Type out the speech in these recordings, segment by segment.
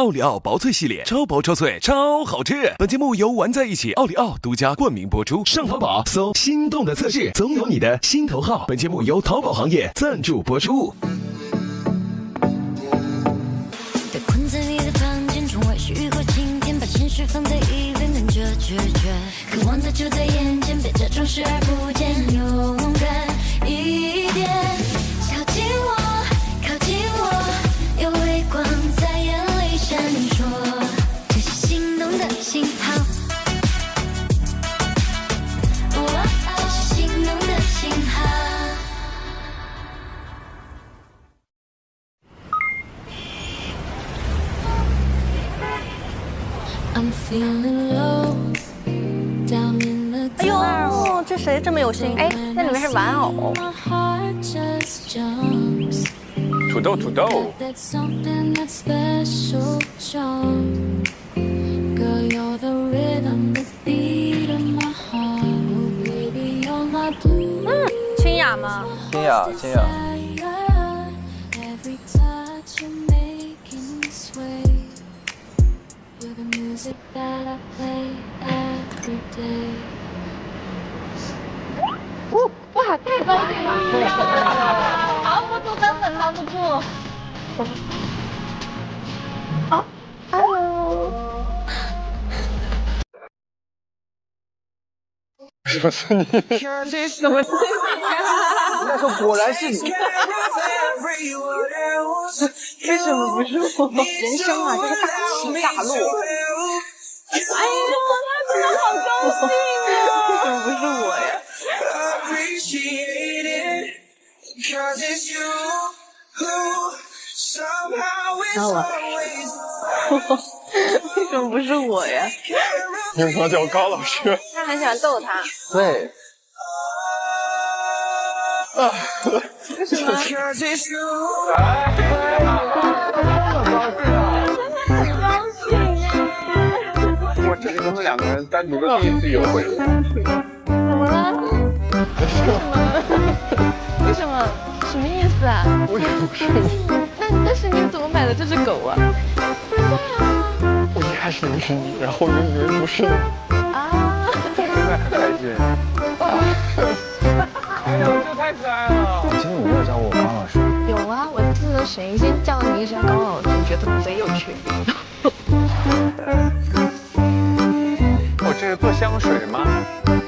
奥利奥薄脆系列，超薄超脆，超好吃。本节目由玩在一起奥利奥独家冠名播出。上淘宝搜“心动的测试”，总有你的心头好。本节目由淘宝行业赞助播出。被困在你的房间中，外是雨过晴天，把情绪放在一边，跟着决绝，渴望它就在眼前，别假装视而不见，勇敢一点，靠近我，靠近我，有微光在眼里闪烁，这是心动的信号，这是心动的信号。I'm feeling low, down in the 哎呦，这谁这么有心？哎，那里面是玩偶。土豆土豆。清雅吗？清雅清雅。哇，太高兴了！扛不住，根本扛不住。啊 ，Hello。是不是你？怎么？那时候果然是你。为什么不是我？人生啊，就是大起大落。哎呀，他真的好高兴啊！为什么不是我呀？到了，为什么不是我呀？你为什么要叫我高老师？他很喜欢逗他。对。啊，为什么？我这是他们两个人单独的第一次约会。怎么了？为什么？什么意思啊？我也不是你。但是你怎么买的这只狗啊？我一开始以为是你，然后又以为不是你。啊！现在很开心。哎呦，这太可爱了！其实你没有叫过我高老师。有啊，我记得谁先叫你一声高老师，觉得贼有趣。我这是做香水吗？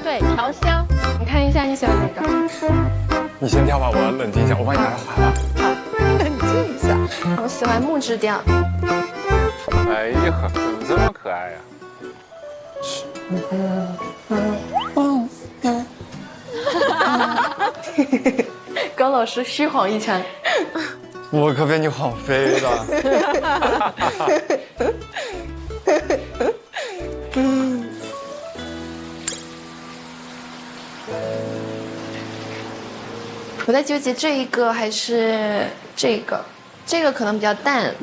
对，调香。你看一下你喜欢哪个？你先挑吧，我要冷静一下，我帮你拿个花吧。好，冷静一下。我喜欢木质调。哎呀，怎么这么可爱呀？高老师虚晃一拳。我可被你晃飞了。我在纠结这一个还是这个，这个可能比较淡。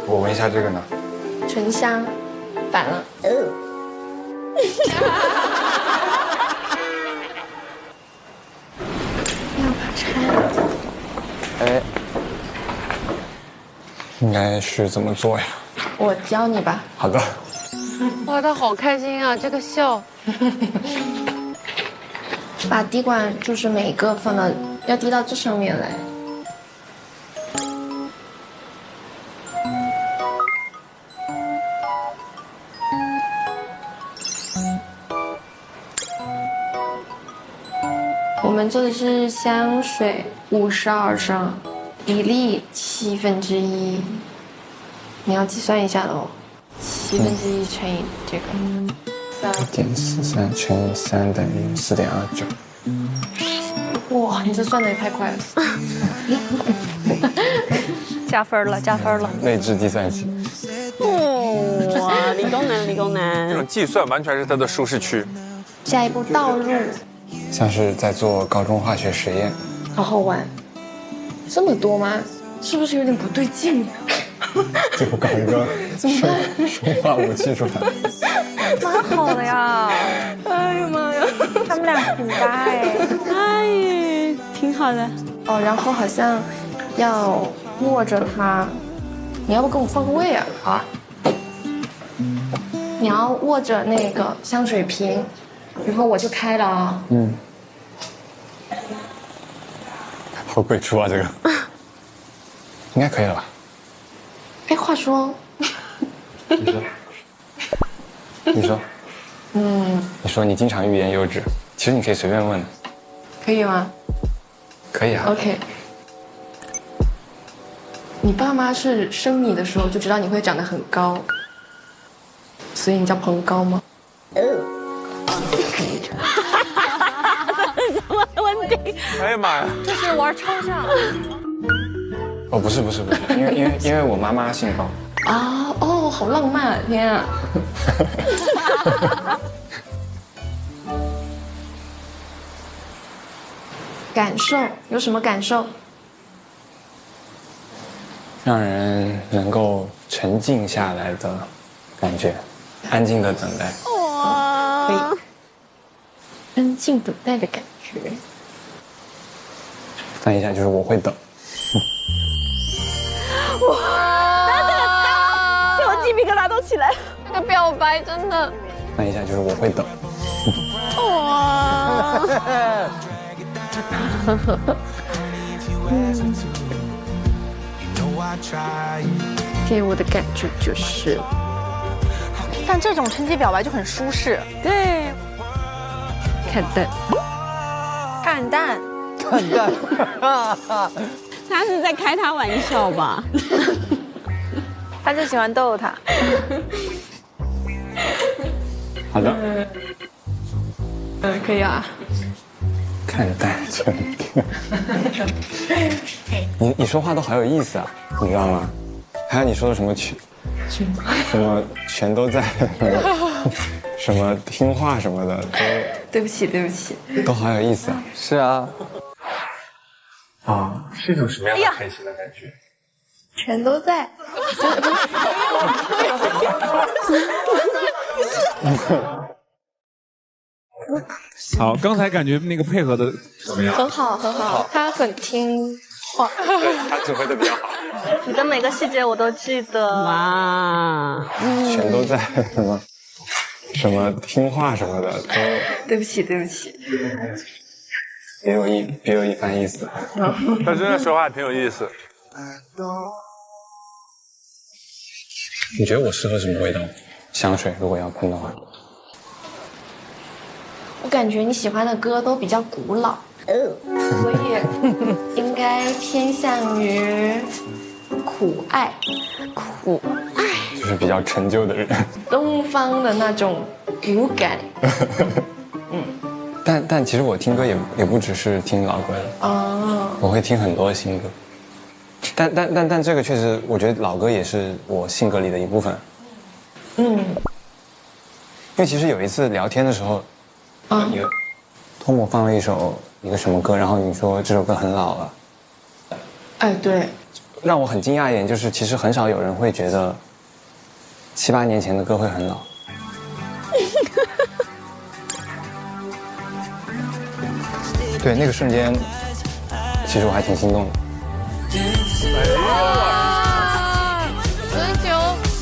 我闻一下这个呢。醇香，反了。要把拆。哎，应该是怎么做呀？我教你吧。好的。哇，他好开心啊！这个笑。把滴管就是每一个放到，要滴到这上面来。我们做的是香水52升，比例1/7，你要计算一下的哦。1/7乘以这个1.43乘以3等于4.29。哇，你这算的也太快了。加分了，加分了。内置计算机。哇，理工男，理工这男。种计算完全是他的舒适区。下一步倒入，像是在做高中化学实验。好好玩。这么多吗？是不是有点不对劲？最后搞一个生化武器出来。蛮好的呀。哎呀妈呀，他们俩很搭哎。哎，挺好的。哦，然后好像要握着它，你要不给我放个位啊？好啊。你要握着那个香水瓶，然后我就开了啊。好鬼畜啊，这个应该可以了吧？哎，话说，你说，你说你经常欲言又止，其实你可以随便问的。可以吗可以啊。 ？OK。你爸妈是生你的时候就知道你会长得很高，所以你叫彭高吗？什么问题？哎呀妈呀！这是玩抽象。哦，不是，因为我妈妈姓高。啊，哦，好浪漫啊！天啊！感受有什么感受？让人能够沉静下来的感觉，安静的等待。哇，可以，安静等待的感觉。翻译一下就是我会等。这我鸡皮疙瘩都起来了。这个表白真的，翻译一下就是我会等。哇，给我的感觉就是，但这种春季表白就很舒适。对，看淡，看淡，看淡。他是在开他玩笑吧？他就喜欢逗他。好的，可以啊。看淡沉淀。你说话都好有意思啊，你知道吗？还有你说的什么全都在，什么听话什么的对不起，对不起。都好有意思啊。是啊，啊，是一种什么样的开心的感觉？全都在。好，刚才感觉那个配合的怎么样？很好，很好，他很听话。对他指挥的比较好。你的每个细节我都记得。哇，全都在什么听话什么的都。对不起，对不起。别有一番意思。他真的说话挺有意思。你觉得我适合什么味道？香水如果要喷的话。我感觉你喜欢的歌都比较古老，所以应该偏向于苦爱，就是比较陈旧的人。东方的那种骨感。但其实我听歌也不只是听老歌的，我会听很多新歌。但这个确实，我觉得老歌也是我性格里的一部分。因为其实有一次聊天的时候，托莫放了一个什么歌，然后你说这首歌很老了。哎，对。让我很惊讶一点就是，其实很少有人会觉得7、8年前的歌会很老。对，那个瞬间，其实我还挺心动的。19，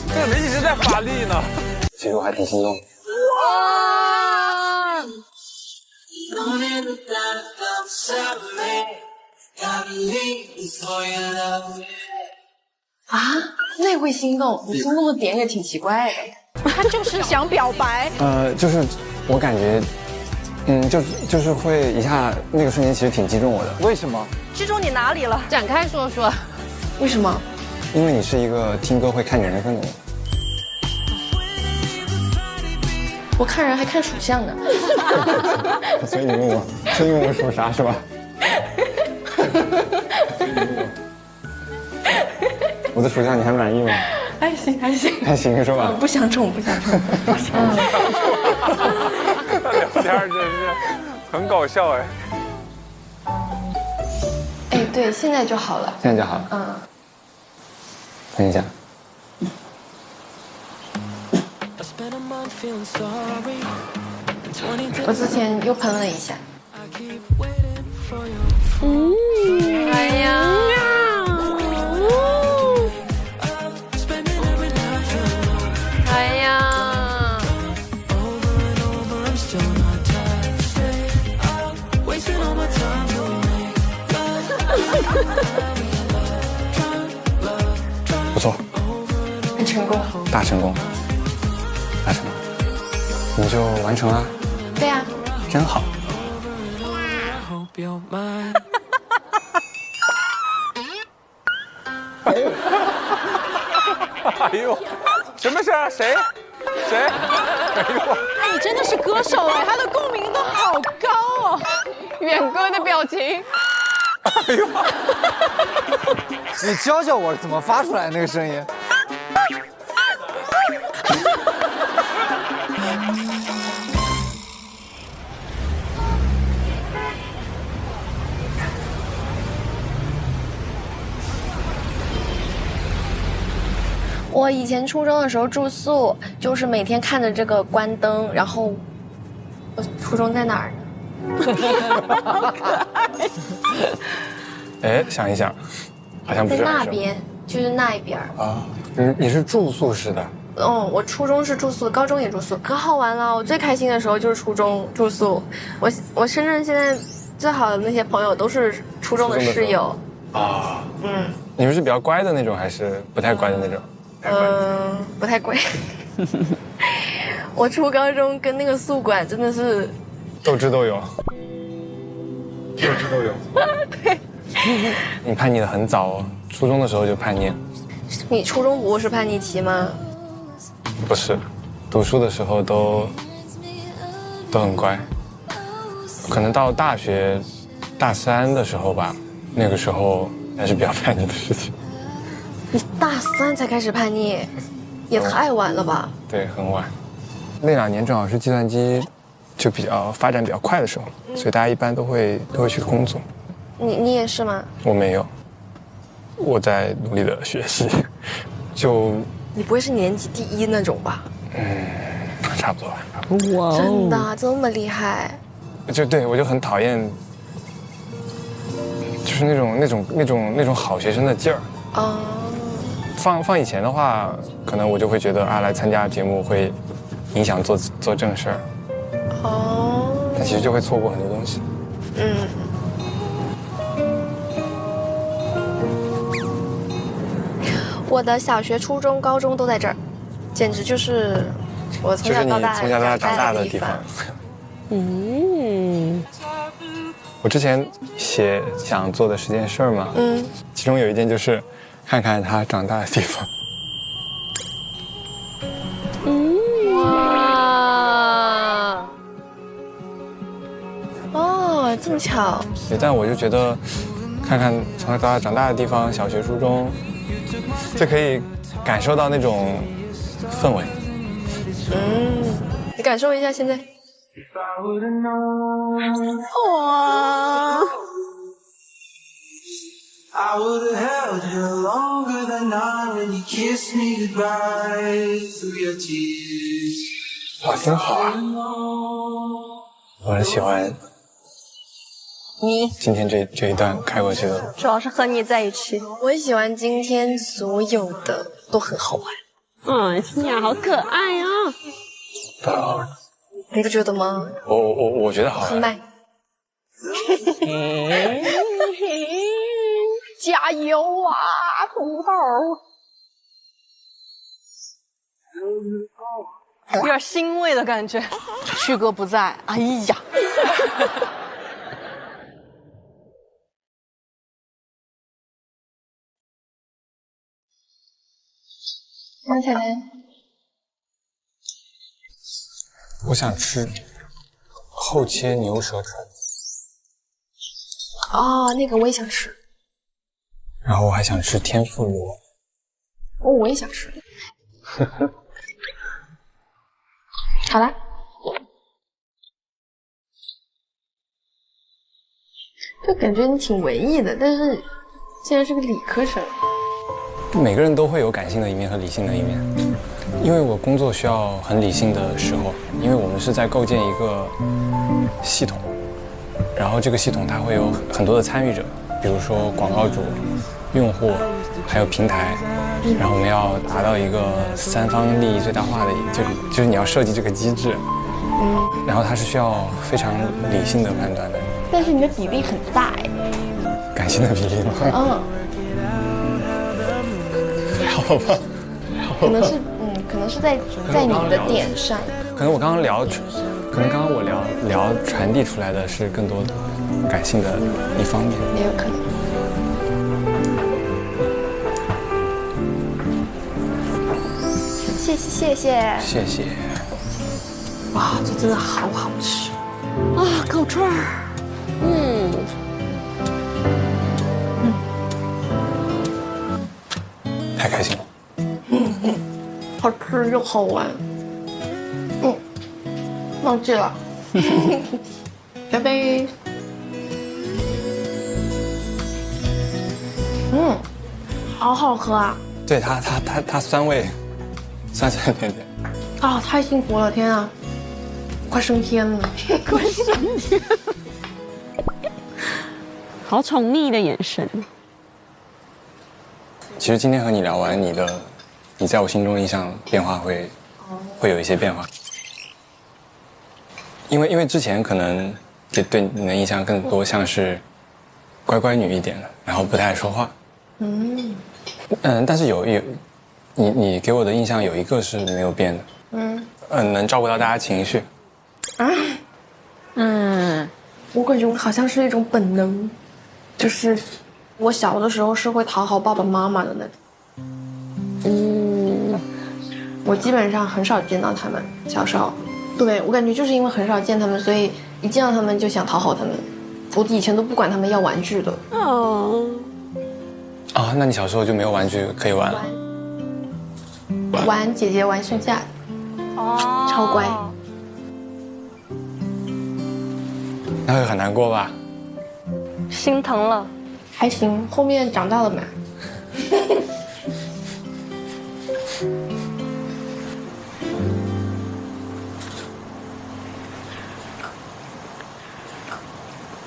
这怎么一直在发力呢？其实我还挺心动的。啊，那会心动？你心动的点也挺奇怪的。他就是想表白。就是我感觉，就是会一下那个瞬间其实挺击中我的。为什么？击中你哪里了？展开说说。为什么？因为你是一个听歌会看缘分的人。我看人还看属相呢。所以你问我属啥是吧？我的属相你还满意吗？还行，还行，还行是吧？不想宠，不想宠。聊天真是很搞笑哎。哎，对，现在就好了。现在就好了。喷一下。我之前又喷了一下。哎呀，不错，很成功。大成功，大成功，你们就完成了。对呀、真好。哎呦，什么事儿？谁？哎呦，哎，你真的是歌手哎，他的共鸣度好高哦。远哥的表情。哎呦，你教教我怎么发出来那个声音。我以前初中的时候住宿，就是每天看着这个关灯，然后我初中在哪儿呢？哎，想一想，好像不是在那边，就是那一边啊。你是住宿式的？我初中是住宿，高中也住宿，可好玩了。我最开心的时候就是初中住宿。我深圳现在最好的那些朋友都是初中的室友。啊，你们是比较乖的那种，还是不太乖的那种？不太乖。我初高中跟那个宿管真的是斗智斗勇。斗智斗勇。对。你叛逆的很早哦，初中的时候就叛逆。你初中不是叛逆期吗？不是，读书的时候都很乖，可能到大学大3的时候吧，那个时候还是比较叛逆的事情。你大3才开始叛逆，也太晚了吧？对，很晚。那2年正好是计算机就发展比较快的时候，所以大家一般都会去工作。你也是吗？我没有，我在努力的学习。你不会是年级第1那种吧？差不多吧。哇，真的这么厉害？对，我就很讨厌，就是那种好学生的劲儿。哦。放以前的话，可能我就会觉得来参加节目会影响做正事儿。哦。但其实就会错过很多东西。我的小学、初中、高中都在这儿，简直就是我从小到大长大的地方。我之前写想做的10件事嘛，其中有一件就是看看他长大的地方。哇！哦，这么巧。对，但我就觉得，看看从小到大长大的地方，小学、初中，就可以感受到那种氛围。你感受一下现在。哇！ I would have held you longer than I when you kissed me goodbye through your tears. 哇，真好啊！我很喜欢你今天这一段开过去的，主要是和你在一起。我喜欢今天所有的都很好玩。新雅好可爱啊！都很好玩。你不觉得吗？我觉得好玩。很卖。加油啊，土豆！有点欣慰的感觉。旭哥不在，哎呀！那彩彩，我想吃厚切牛舌唇。哦，那个我也想吃。然后我还想吃天妇罗。哦，我也想吃。好啦。就感觉你挺文艺的，但是竟然是个理科生。每个人都会有感性的一面和理性的一面，因为我工作需要很理性的时候，因为我们是在构建一个系统，然后这个系统它会有很多的参与者，比如说广告主、用户，还有平台，然后我们要达到一个3方利益最大化的，就是你要设计这个机制，然后它是需要非常理性的判断的。但是你的比例很大哎。感性的比例吗？好吧。可能是在你的点上。可能我刚刚聊传递出来的是更多感性的一方面。也有可能。谢谢。哇，这真的好好吃啊！烤串儿，太开心了。好吃又好玩。忘记了。干杯。好好喝啊。对它酸味一点点。啊，太幸福了！天啊，快升天了！快升天！好宠溺的眼神。其实今天和你聊完，你在我心中印象变化会有一些变化，因为之前可能也对你的印象更多像是乖乖女一点的，然后不太爱说话。但是你给我的印象有一个是没有变的。能照顾到大家情绪。我感觉我好像是一种本能，就是我小的时候是会讨好爸爸妈妈的那种。我基本上很少见到他们，小时候。对，我感觉就是因为很少见他们，所以一见到他们就想讨好他们。我以前都不管他们要玩具的。那你小时候就没有玩具可以玩了？玩姐姐玩剩下的。超乖。那会很难过吧？心疼了。还行，后面长大了嘛。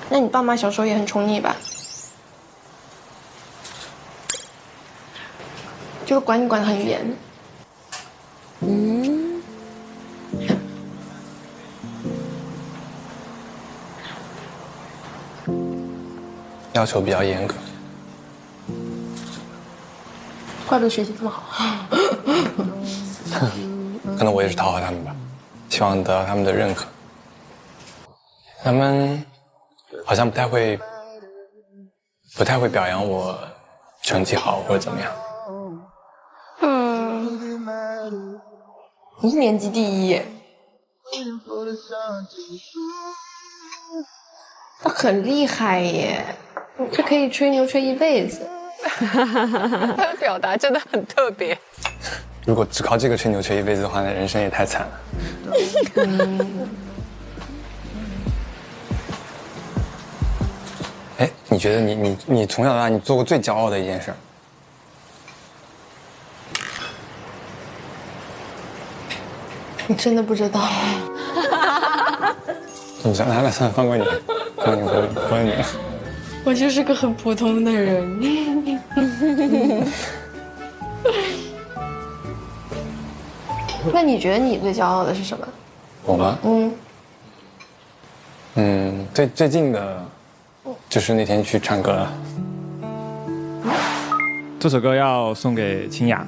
那你爸妈小时候也很宠你吧？就管你管得很严。要求比较严格。怪不得学习这么好。可能我也是讨好他们吧，希望得到他们的认可。他们好像不太会表扬我成绩好或者怎么样。你是年级第一耶。他很厉害耶，这可以吹牛吹一辈子。他的表达真的很特别。如果只靠这个吹牛吹一辈子的话，那人生也太惨了。哎，你觉得你从小到大你做过最骄傲的一件事？你真的不知道？你算了，放过你，放过你。我就是个很普通的人。那你觉得你最骄傲的是什么？我吗？最近的，就是那天去唱歌了。这首歌要送给清雅。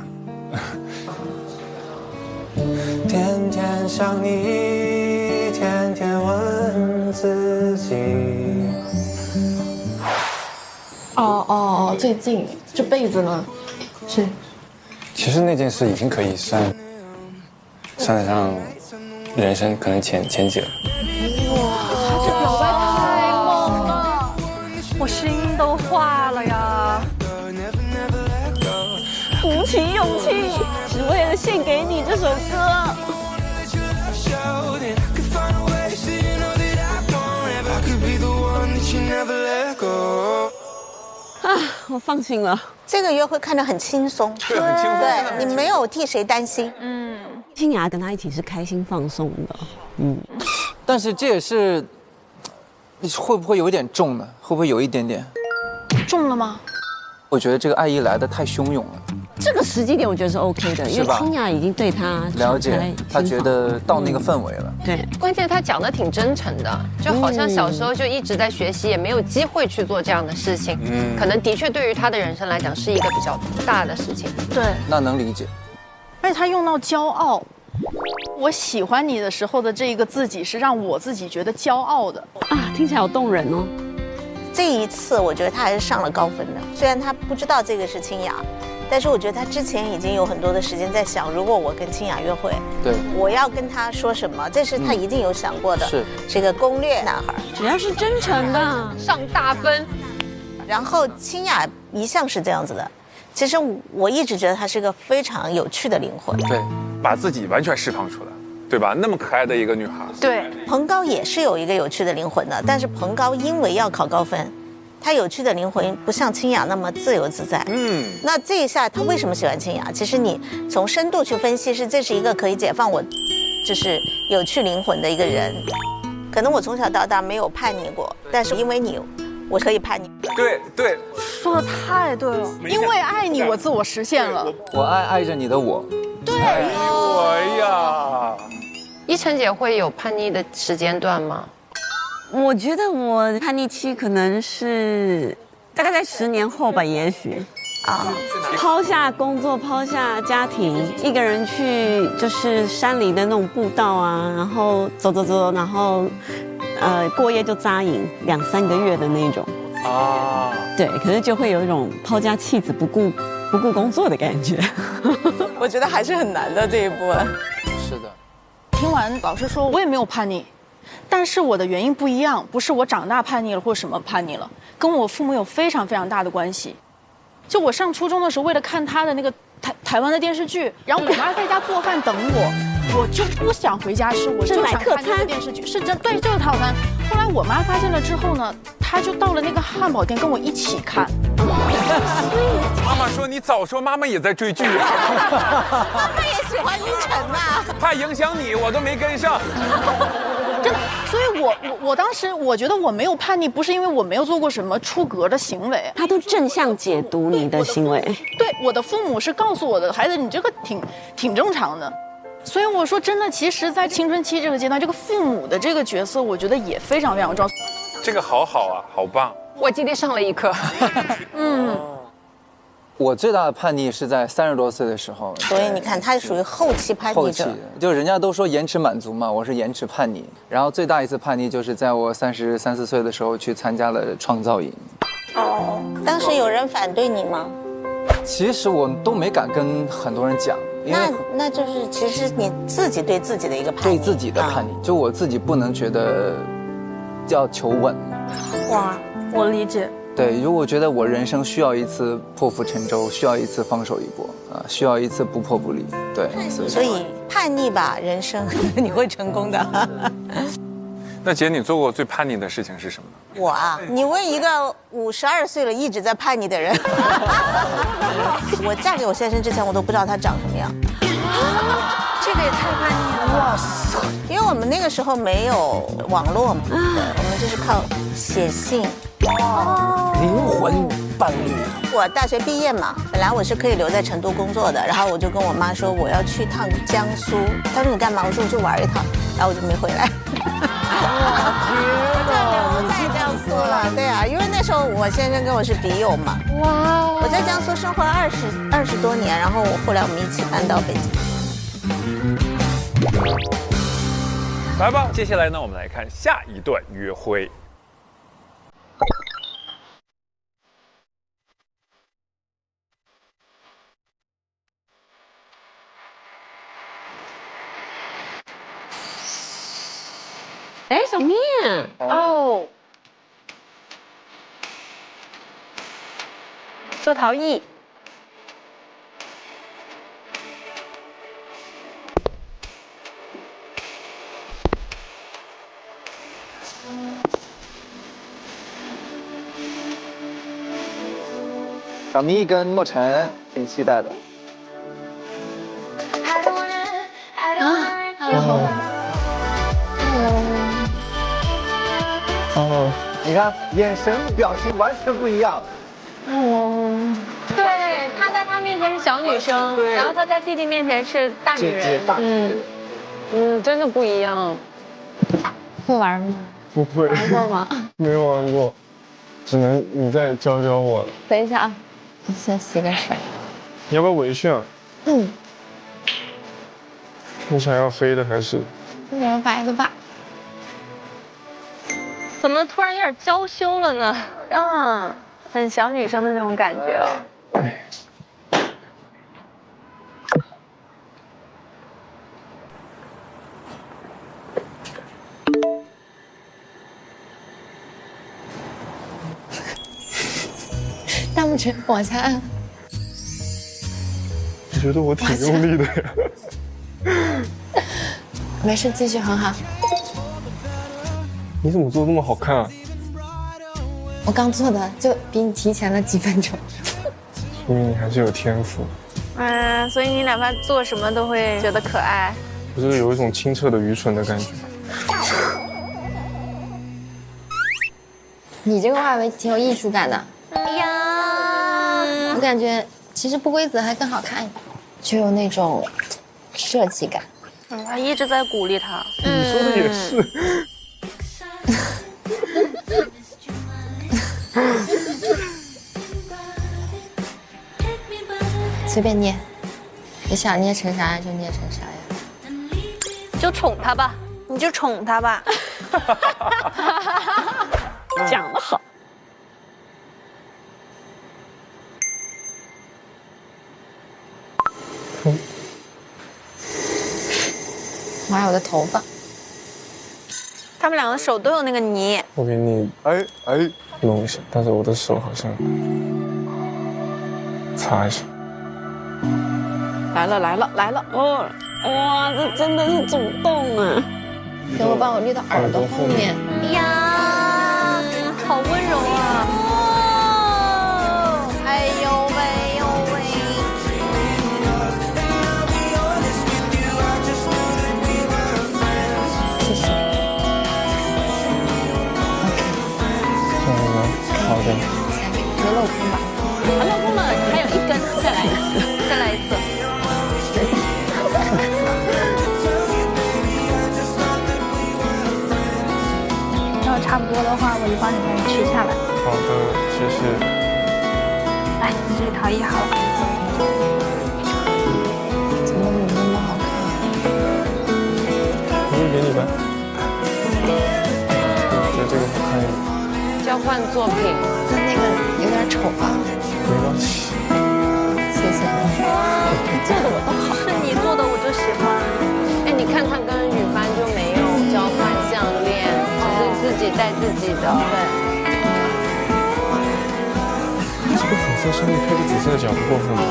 天天想你，天天问自己。最近这辈子呢？是。其实那件事已经可以算得上人生可能前几了。哇，这表白太猛了，我心都化了呀！鼓起勇气，只为了献给你这首歌。我放心了。这个约会看得很轻松，对，很轻松。对，你没有替谁担心。清雅跟他一起是开心放松的。但是这也是，会不会有点重呢？会不会有一点点？中了吗？我觉得这个爱意来得太汹涌了。这个时机点我觉得是 OK 的，因为清雅已经对他了解，他觉得到那个氛围了。对，关键他讲的挺真诚的，就好像小时候就一直在学习，也没有机会去做这样的事情。可能的确对于他的人生来讲是一个比较大的事情。对，那能理解。而且他用到骄傲，我喜欢你的时候的这一个自己是让我自己觉得骄傲的啊，听起来好动人哦。这一次我觉得他还是上了高分的，虽然他不知道这个是清雅，但是我觉得他之前已经有很多的时间在想，如果我跟清雅约会，对，我要跟他说什么，这是他一定有想过的。是个攻略男孩，只要是真诚的，上大分。然后清雅一向是这样子的，其实我一直觉得她是个非常有趣的灵魂。对，把自己完全释放出来，对吧？那么可爱的一个女孩。对，彭高也是有一个有趣的灵魂的，但是彭高因为要考高分，他有趣的灵魂不像清雅那么自由自在。那这一下他为什么喜欢清雅？其实你从深度去分析，这是一个可以解放我，就是有趣灵魂的一个人。可能我从小到大没有叛逆过，但是因为你，我可以叛逆。对，说的太对了，因为爱你，我自我实现了。我爱着你的我。对，哎呀，依晨姐会有叛逆的时间段吗？我觉得我叛逆期可能是大概在10年后吧，也许啊，抛下工作，抛下家庭，一个人去就是山里的那种步道啊，然后走，然后过夜就扎营2-3个月的那种啊，对，可是就会有一种抛家弃子不顾工作的感觉。我觉得还是很难的这一步。是的，听完老师说，我也没有叛逆。但是我的原因不一样，不是我长大叛逆了或者什么叛逆了，跟我父母有非常非常大的关系。就我上初中的时候，为了看他的那个台湾的电视剧，然后我妈在家做饭等我就不想回家吃，我就想看那个电视剧。是真对，就是套餐。后来我妈发现了之后呢，她就到了那个汉堡店跟我一起看。妈妈说：“你早说，妈妈也在追剧啊。”妈妈也喜欢依晨嘛，怕影响你，我都没跟上。真的，所以我当时我觉得我没有叛逆，不是因为我没有做过什么出格的行为，他都正向解读你的行为。对，我的父母是告诉我的，孩子，你这个挺正常的。所以我说真的，其实，在青春期这个阶段，这个父母的这个角色，我觉得也非常非常重要。这个好啊，好棒！我今天上了一课。我最大的叛逆是在30多岁的时候，所以你看，他属于后期叛逆者。就人家都说延迟满足嘛，我是延迟叛逆。然后最大一次叛逆就是在我33、34岁的时候去参加了创造营。哦，当时有人反对你吗？其实我都没敢跟很多人讲，因为那就是其实你自己对自己的一个叛逆，对自己的叛逆，就我自己不能觉得要求稳。哇，我理解。对，如果我觉得我人生需要一次破釜沉舟，需要一次放手一搏啊，需要一次不破不立。对，所以叛逆吧，人生你会成功的。那姐，你做过最叛逆的事情是什么呢？我啊，你问一个52岁了一直在叛逆的人。我嫁给我先生之前，我都不知道他长什么样。这个也太叛逆了！哇塞！因为我们那个时候没有网络嘛，对，我们就是靠写信。灵魂伴侣。我大学毕业嘛，本来我是可以留在成都工作的，然后我就跟我妈说我要去一趟江苏。她说你干嘛？我说我去玩一趟，然后我就没回来。就留在江苏了，对啊，因为那时候我先生跟我是笔友嘛。哇！我在江苏生活了20多年，然后后来我们一起搬到北京。来吧，接下来呢，我们来看下一段约会。哎，小面哦，做陶艺。小咪跟莫晨挺期待的。哦，你看眼神表情完全不一样。对，他在他他面前是小女生，然后他在弟弟面前是大女人。真的不一样。会玩吗？不会。玩过吗？没玩过，只能你再教教我了。等一下啊，我先洗个水。你要不要围裙啊？你想要黑的还是？我想要白的吧。怎么突然有点娇羞了呢？很小女生的那种感觉哦。大拇指往下按。我觉得我挺用力的呀。没事，继续很好。你怎么做的那么好看啊？我刚做的，就比你提前了几分钟。说明你还是有天赋。所以你哪怕做什么都会觉得可爱。不是有一种清澈的愚蠢的感觉。你这个画围挺有艺术感的。哎呀，我感觉其实不规则还更好看一点，就有那种设计感。他一直在鼓励他。你说的也是。随便捏，你想捏成啥呀就捏成啥呀。就宠他吧，你就宠他吧。讲得好。妈呀，我的头发！他们两个手都有那个泥。我给你弄一下，但是我的手好像擦一下。来了！哦，哇，这真的是主动啊！等我帮我捋到耳朵后面。哎呀，好温柔啊！哎呦喂呦喂！谢谢。这样吗？好的。别镂空吧。镂空了，还有一根，再来一次，再来一次。要差不多的话，我就帮你再取下来。好的，谢谢。来，你这套1号黑色。怎么有那么好看？这个给你吧。我觉得这个好看一点。交换作品，那个有点丑啊。没关系。谢谢。你做的我都好，是你做的我就喜欢。哎，你看他跟雨帆就没有交换项链，只是自己戴自己的。对。这个粉色上面配个紫色的角不过分吗？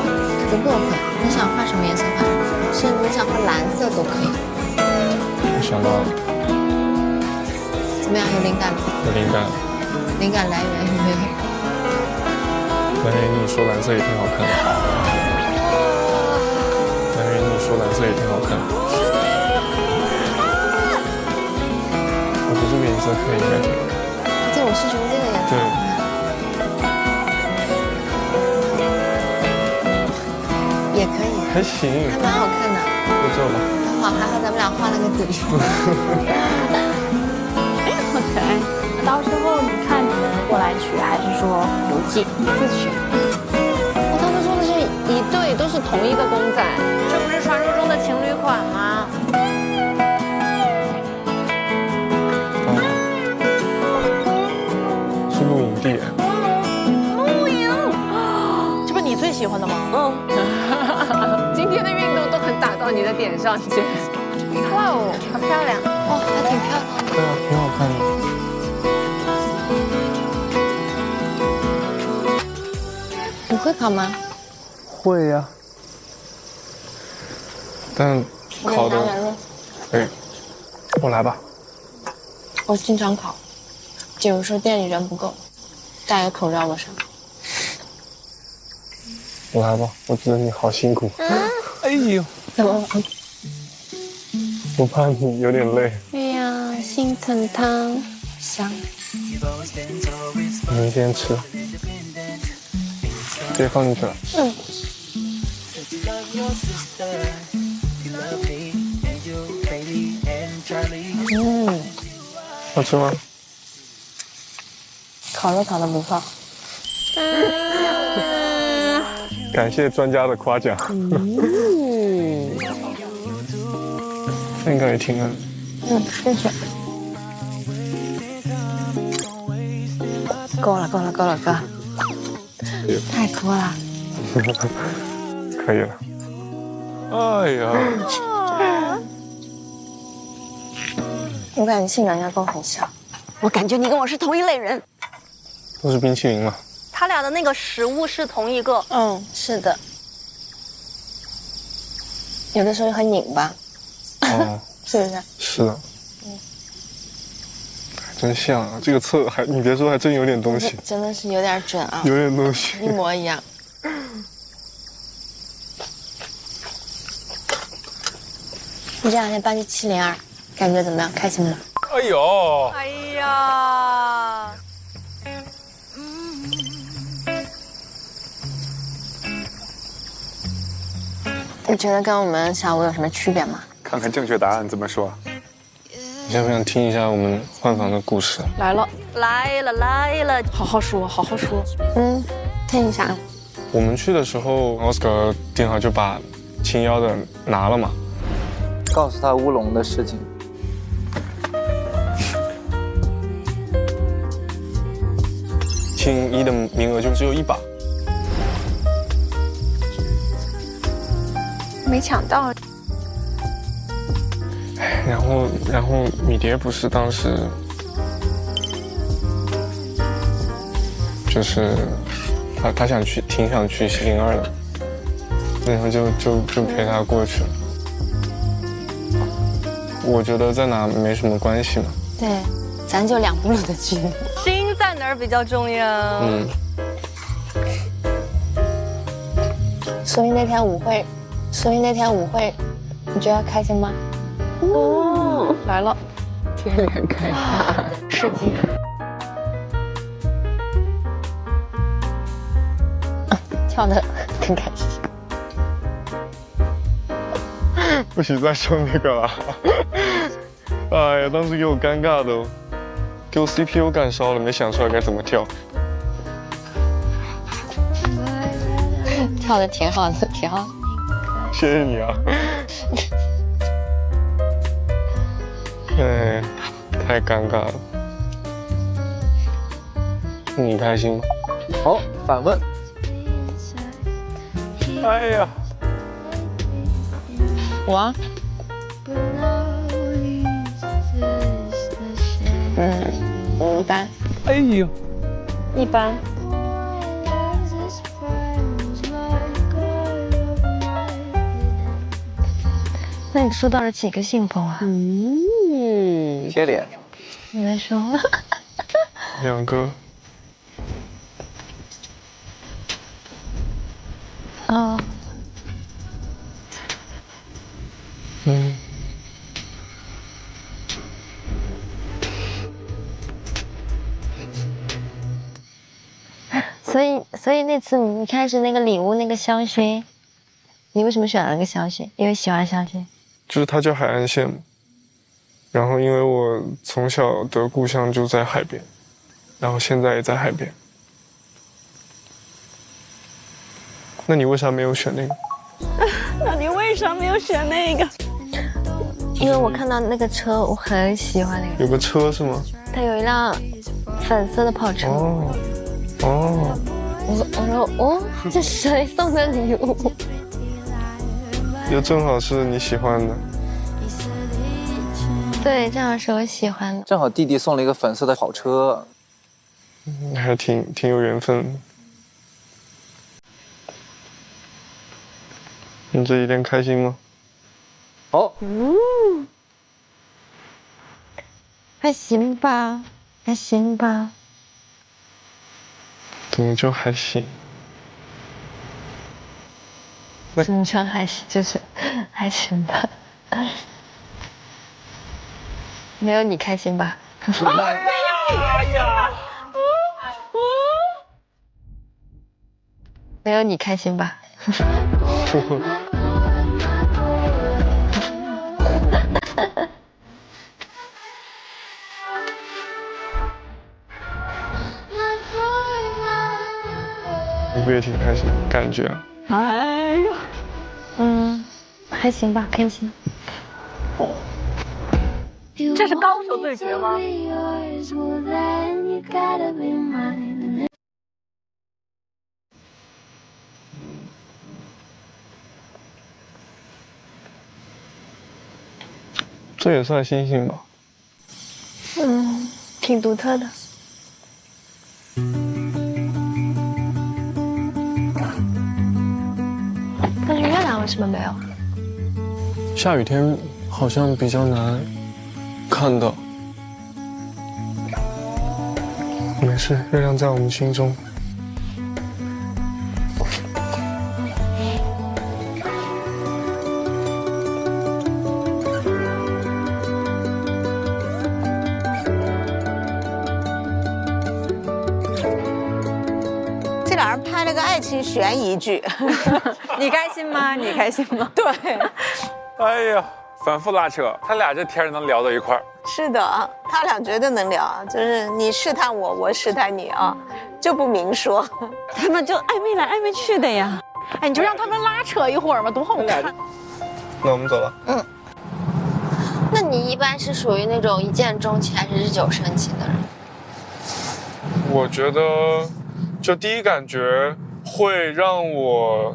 不过分，你想画什么颜色画什么，甚至你想画蓝色都可以。我想到了。怎么样？有灵感吗？有灵感。灵感来源有没有？蓝云，你说蓝色也挺好看的。蓝云，你说蓝色也挺好看的。我觉得这个颜色可以，应该挺好看。对，我是觉得这个颜色。对。也可以。还行。还蛮好看的。就这吧。还好咱们俩画了个底。哎，好可爱。到时候你看你们过来取，还是说邮寄自取？我刚才说的是一对，都是同一个公仔，这不是传说中的情侣款吗？是露营地。露营，这不是你最喜欢的吗？今天的运动都很打到你的点上，姐。哇哦，好漂亮！哦，还挺漂亮的。对啊，挺好看的。你会烤吗？会呀。但烤的，哎，我来吧。我经常烤，有时候店里人不够，戴个口罩我上。我来吧，我觉得你好辛苦。哎呦，怎么了？我怕你有点累。哎呀，心疼汤香。明天吃，直接放进去了。好吃吗？烤肉烤的不错。感谢专家的夸奖。这应该也挺嫩。谢谢。够了，哥，太多了。可以了。哎呀，我感觉性格应该跟我很像。我感觉你跟我是同一类人。都是冰淇淋嘛。他俩的那个食物是同一个。是的。有的时候很拧巴。哦，是不是？是的。还真像啊！这个测还，你别说，还真有点东西。真的是有点准啊。有点东西。一模一样。你这两天搬去702，感觉怎么样？开心吗？哎呦！哎呀！你觉得跟我们小吴有什么区别吗？看看正确答案怎么说。你想不想听一下我们换房的故事？来了，好好说。听一下。我们去的时候，奥斯卡正好就把青妖的拿了嘛，告诉他乌龙的事情。青一的名额就只有1把，没抢到。然后米蝶不是当时就是他想去，挺想去702的，然后就陪他过去了。我觉得在哪没什么关系嘛。对，咱就2步路的距离。心在哪儿比较重要？所以那天舞会，你觉得开心吗？来了，天脸开花，吃惊。跳得很开心。不许再说那个了。哎呀，当时给我尴尬的哦，给我 CPU 干烧了，没想出来该怎么跳。跳得挺好的，挺好。谢谢你啊。哎，太尴尬了。你开心吗？好，反问。哎呀，我，一般。哎呦，一般。那你收到了几个信封啊？贴脸。你们说2个。哦。所以那次你开始那个礼物那个香薰，你为什么选了那个香薰？因为喜欢香薰。就是它叫海岸线嘛，然后因为我从小的故乡就在海边，然后现在也在海边。那你为啥没有选那个？那你为啥没有选那个？因为我看到那个车，我很喜欢那个。有个车是吗？它有一辆粉色的跑车。哦。我说这是谁送的礼物？又正好是你喜欢的。对，正好是我喜欢的。正好弟弟送了一个粉色的跑车，还挺有缘分的。你这几天开心吗？好。还行吧，还行吧。怎么就还行？怎么就还行？就是还行吧。没有你开心吧？哎呀！没有你开心吧？不也挺开心？感觉？哎呀，还行吧，开心。这是高手对决吗？这也算星星吧？挺独特的。但是月亮为什么没有？下雨天好像比较难看到。没事，月亮在我们心中。这俩人拍了个爱情悬疑剧，你开心吗？你开心吗？对，哎呀，反复拉扯，他俩这天能聊到一块儿。是的，他俩绝对能聊，就是你试探我，我试探你啊，就不明说，他们就暧昧来暧昧去的呀。哎，你就让他们拉扯一会儿嘛，多好看。那我们走了。那你一般是属于那种一见钟情还是日久生情的人？我觉得，就第一感觉会让我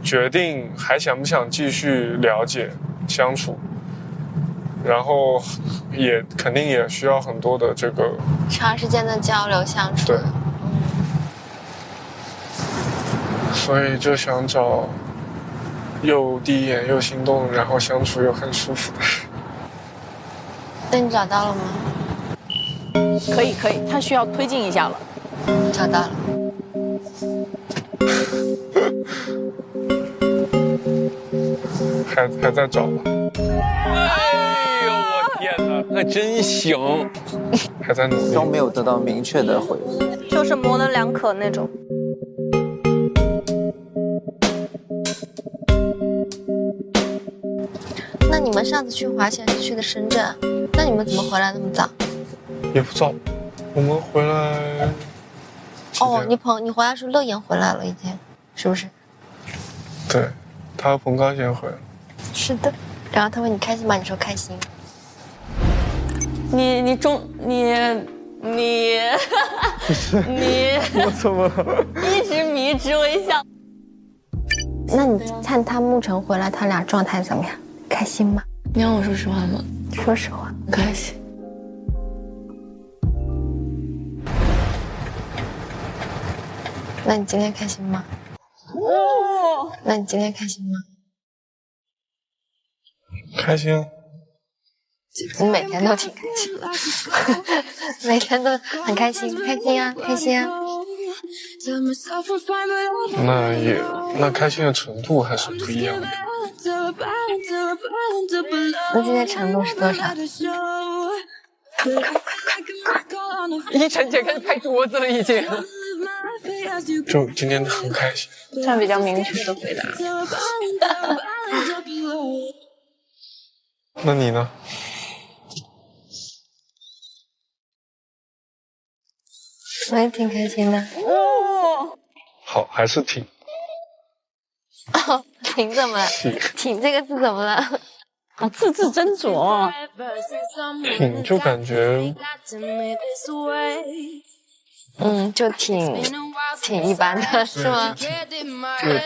决定还想不想继续了解相处，然后也肯定也需要很多的这个长时间的交流相处。对，所以就想找又第一眼又心动，然后相处又很舒服的人。那你找到了吗？可以，他需要推进一下了。找到了。还在找吗？哎呦，我天哪，那真行！还在努力，都没有得到明确的回复，就是模棱两可那种。那你们上次去滑雪是去的深圳，那你们怎么回来那么早？也不早，我们回来。哦，你回来时候乐言回来了已经，是不是？对，他和彭刚先回来。是的。然后他问你开心吗？你说开心。你我怎么了？一直迷之微笑。那你看他沐晨回来，他俩状态怎么样？开心吗？你让我说实话吗？说实话，不开心。那你今天开心吗？那你今天开心吗？开心啊。你每天都挺开心，每天都很开心，开心啊，开心啊。那开心的程度还是不一样的。那今天程度是多少？依晨姐开始拍桌子了，已经。就今天很开心。这样比较明确的回答。那你呢？我也挺开心的。好，还是挺。哦，挺怎么了？挺这个字怎么了？啊，字字斟酌。挺就感觉，就挺一般的，是吗？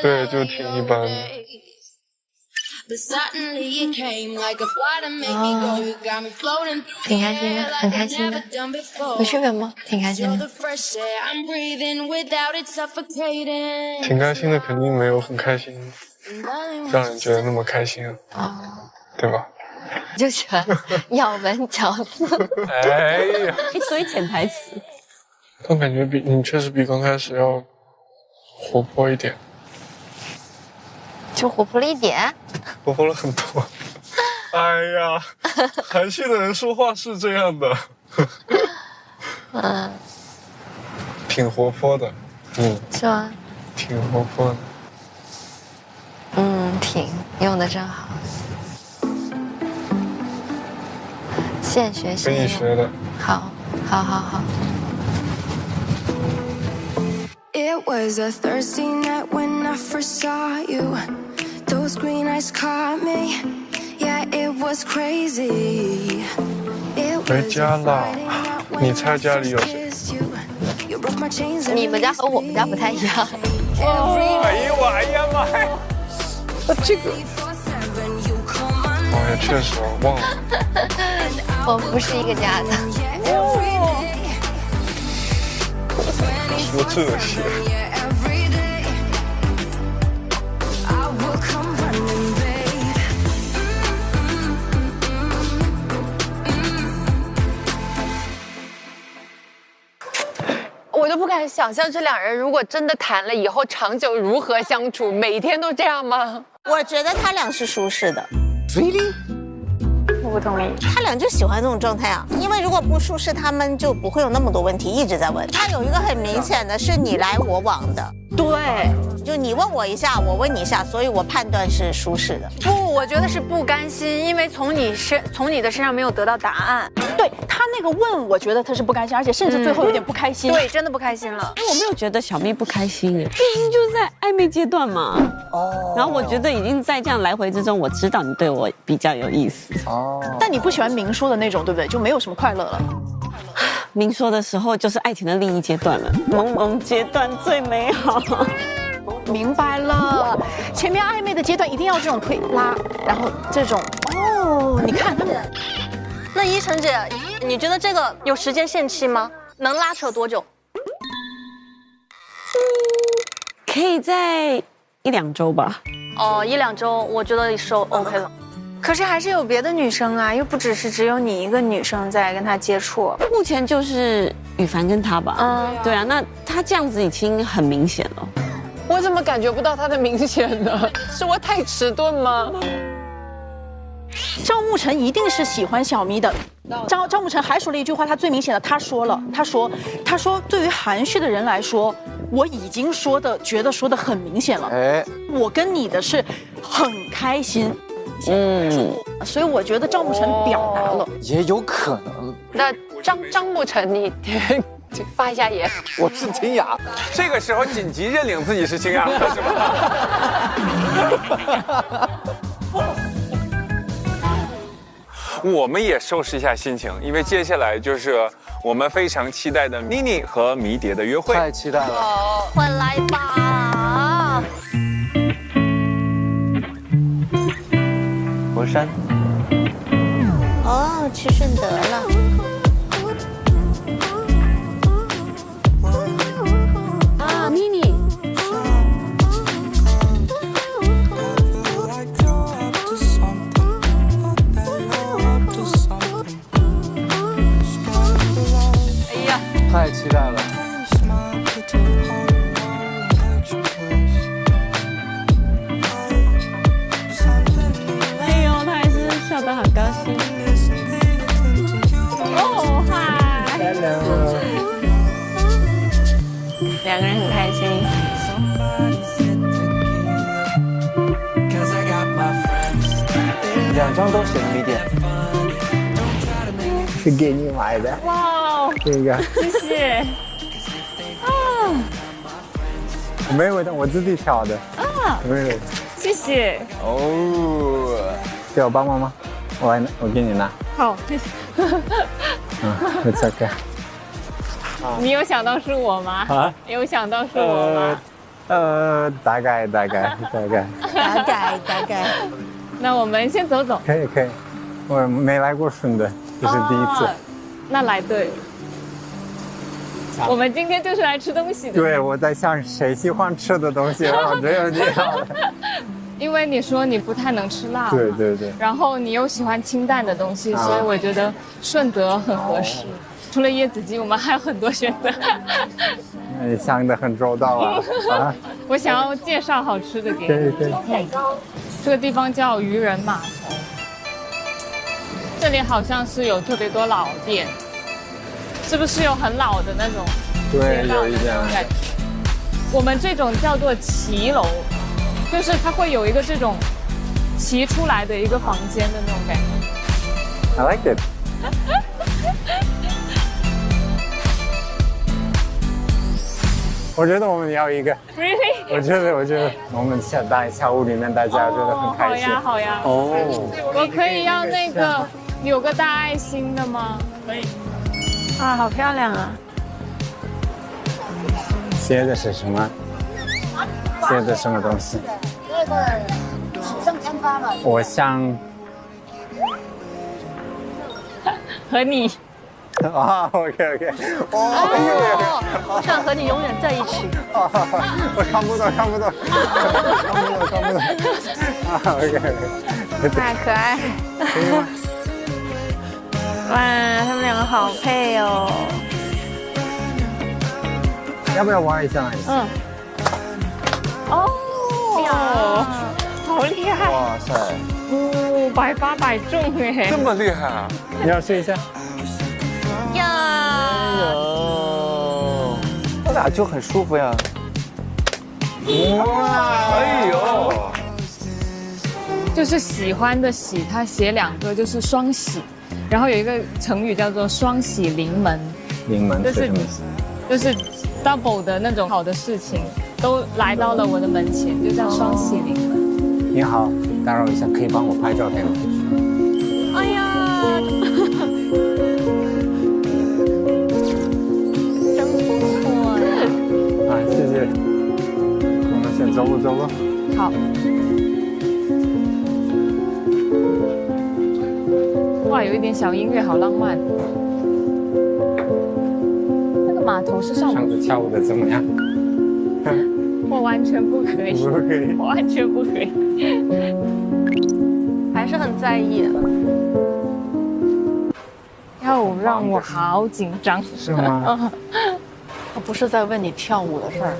对，就挺一般的。挺开心的，很开心的。有区别吗？挺开心的。挺开心的，肯定没有很开心，让人觉得那么开心啊，对吧？就喜欢咬文嚼字。哎呀，一堆潜台词。但感觉你确实比刚开始要活泼一点。就活泼了一点，活泼了很多。哎呀，韩系的人说话是这样的。挺活泼的，是吗？挺活泼的。挺用的真好。现学现用。跟你学的。好。It was a Thursday night when I first saw you. Those green eyes caught me. Yeah, it was crazy. 回家了，你猜家里有谁？你们家和我们家不太一样。哎呀我，哎呀妈呀！这个，哦，也确实忘了。我们不是一个家的。说这些。我都不敢想象这两人如果真的谈了以后长久如何相处，每天都这样吗？我觉得他俩是舒适的。Really？ 我不同意。他俩就喜欢这种状态啊，因为如果不舒适，他们就不会有那么多问题一直在问。他有一个很明显的是你来我往的，对，就你问我一下，我问你一下，所以我判断是舒适的。不，我觉得是不甘心，因为从你的身上没有得到答案。对他那个问，我觉得他是不甘心，而且甚至最后有点不开心。对，真的不开心了。我没有觉得小咪不开心耶，毕竟就是在暧昧阶段嘛。哦。然后我觉得已经在这样来回之中，我知道你对我比较有意思。哦。但你不喜欢明说的那种，对不对？就没有什么快乐了。明说的时候就是爱情的另一阶段了，朦胧阶段最美好。明白了，前面暧昧的阶段一定要这种推拉，然后这种哦，你看他们。那依晨姐，你觉得这个有时间限期吗？能拉扯多久？可以在1-2周吧。哦，1-2周，我觉得是 OK 了。可是还是有别的女生啊，又不只有你一个女生在跟他接触。目前就是羽凡跟他吧。嗯，对啊，那他这样子已经很明显了。我怎么感觉不到他的明显呢？是我太迟钝吗？赵慕辰一定是喜欢小咪的。赵慕辰还说了一句话，他最明显的，他说，对于含蓄的人来说，我已经觉得说的很明显了。哎，我跟你的是很开心。所以我觉得赵慕辰表达了，也有可能。那张慕辰，你发一下言。我是清雅，这个时候紧急认领自己是清雅的是吧？我们也收拾一下心情，因为接下来就是我们非常期待的妮妮和迷迭的约会。太期待了！快来吧！佛山。哦，去顺德了。啊，妮妮。太期待了！哎呦，他还是笑得好高兴。哦，嗨 ，Hello， 两个人很开心。2张都写了迷迭。是给你买的。哇，这个谢谢。啊，没有的，我自己挑的。啊，没有。谢谢。哦，需要帮忙吗？我给你拿。好，谢谢。It's okay。你有想到是我吗？啊？有想到是我吗？大概。那我们先走走。可以。我没来过顺德，这是第一次。那来对了。我们今天就是来吃东西的。对，我在想谁喜欢吃的东西，只有你。因为你说你不太能吃辣。对。然后你又喜欢清淡的东西，所以我觉得顺德很合适。除了椰子鸡，我们还有很多选择。你想得很周到啊！我想要介绍好吃的给你。可以。这个地方叫渔人码头。这里好像是有特别多老店，是不是有很老的那种？对，有一点。我们这种叫做骑楼，就是它会有一个这种骑出来的一个房间的那种感觉。I like it 。我觉得我们要一个。Really？ 我觉得我们下午里面大家觉得很开心。好呀。哦，我可以要那个有个大爱心的吗？可以。啊，好漂亮啊！写的是什么？写的什么东西？我想和你。啊 ，OK， 我想和你永远在一起。我看不到。啊 ，OK， 太可爱。哇，他们两个好配哦。要不要玩一下？哦，好厉害！哇塞，哦，100发100中哎，这么厉害啊！你要试一下？这俩就很舒服呀。哇，哎呦，就是喜欢的喜，它写2个就是双喜，然后有一个成语叫做双喜临门。临门是什么意思？就是 double 的那种好的事情都来到了我的门前，就叫双喜临门。你好，打扰一下，可以帮我拍照片吗？哎呀，真不错啊，谢谢。我们先走路。好。哇，有一点小音乐，好浪漫。那个码头是上上次跳舞的怎么样？我完全不可以，我完全不可以，还是很在意。跳舞让我好紧张，是吗？我不是在问你跳舞的事儿，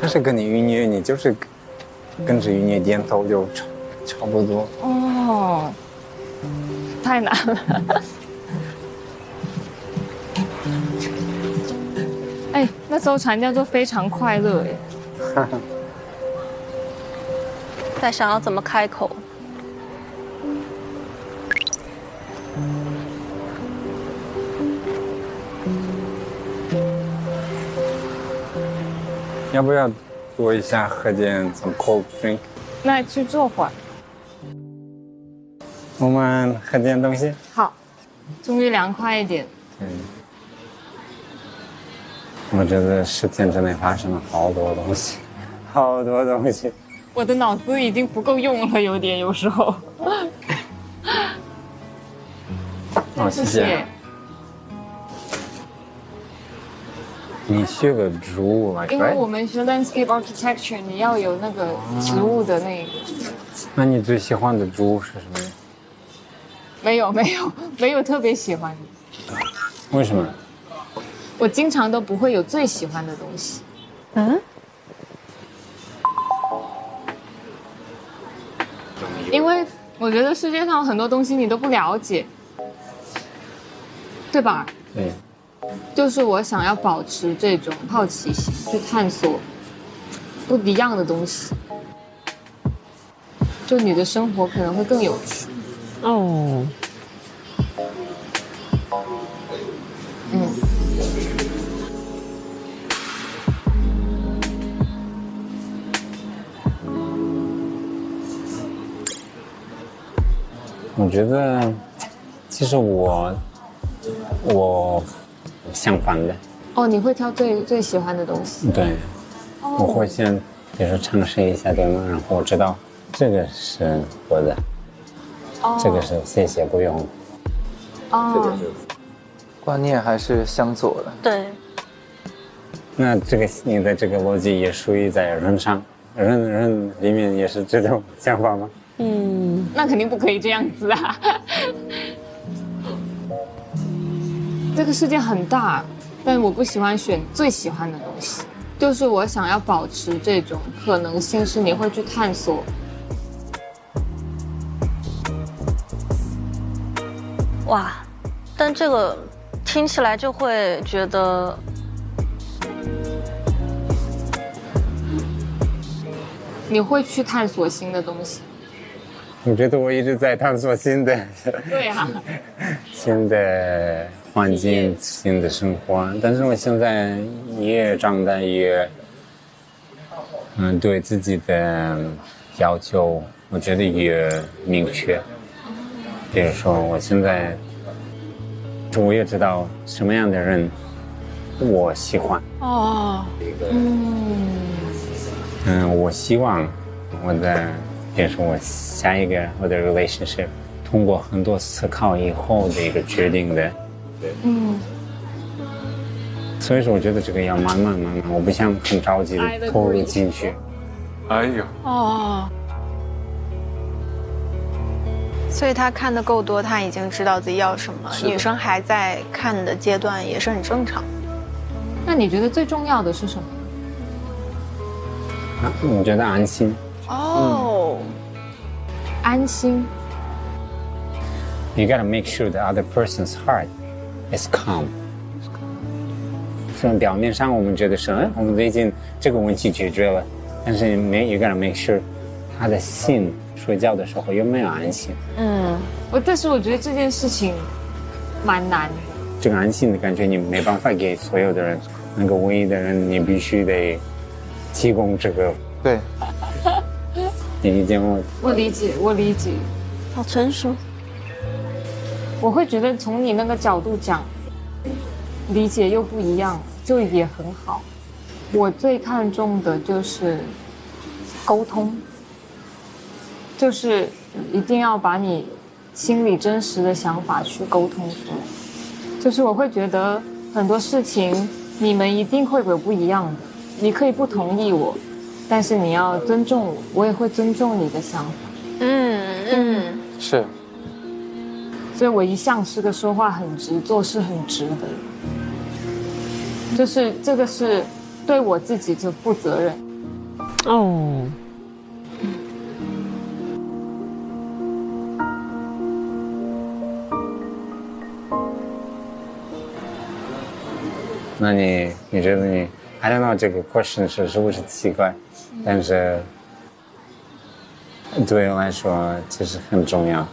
他是跟你音乐，你就是跟着音乐点头就差不多。哦，太难了。哎，那艘船叫做非常快乐哎。在想要怎么开口。要不要做一下喝点 some cold drink？ 那去坐会儿。我们喝点东西。好，终于凉快一点。我觉得10天之内发生了好多东西，好多东西。我的脑子已经不够用了，有时候。哦，谢谢。你学了植物来，因为我们学 landscape architecture， 你要有那个植物的那个。那你最喜欢的植物是什么？没有特别喜欢的。为什么？我经常都不会有最喜欢的东西。因为我觉得世界上有很多东西你都不了解，对吧？对。就是我想要保持这种好奇心，去探索不一样的东西，就你的生活可能会更有趣。哦。我觉得，其实我相反的。哦，你会挑最喜欢的东西？对，我会先，比如说尝试一下对吗？然后我知道这个是我的，这个是谢谢不用。哦，观念还是相左的。对。那这个你的这个逻辑也属于在人上，人里面也是这种想法吗？那肯定不可以这样子啊！这个世界很大，但我不喜欢选最喜欢的东西，就是我想要保持这种可能性，是你会去探索。哇，但这个听起来就会觉得，你会去探索新的东西。我觉得我一直在探索新的，对啊，新的环境、新的生活。但是我现在越长大越，对自己的要求，我觉得越明确。比如说，我现在，我也知道什么样的人我喜欢。哦，我希望我的。比如说我下一个我的 relationship 通过很多思考以后的一个决定的，所以说我觉得这个要慢慢，我不想很着急的投入进去。哎呦，所以他看的够多，他已经知道自己要什么。女生还在看的阶段也是很正常。那你觉得最重要的是什么？我觉得安心。安心。You gotta make sure the other person's heart is calm. 虽然表面上我们觉得是，我们已经这个问题解决了，但是you gotta make sure 他的心睡觉的时候有没有安心。但是我觉得这件事情蛮难的。这个安心的感觉你没办法给所有的人，那个唯一的人你必须得提供这个。对。你理解吗？我理解，好成熟。我会觉得从你那个角度讲，理解又不一样，就也很好。我最看重的就是沟通，就是一定要把你心里真实的想法去沟通出来。就是我会觉得很多事情你们一定会有不一样的，你可以不同意我。但是你要尊重我，我也会尊重你的想法。是。所以我一向是个说话很直、做事很直的人。就是这个是对我自己的负责任。那你觉得你 I don't know 这个 question 是不是奇怪？但是对我来说其实很重要。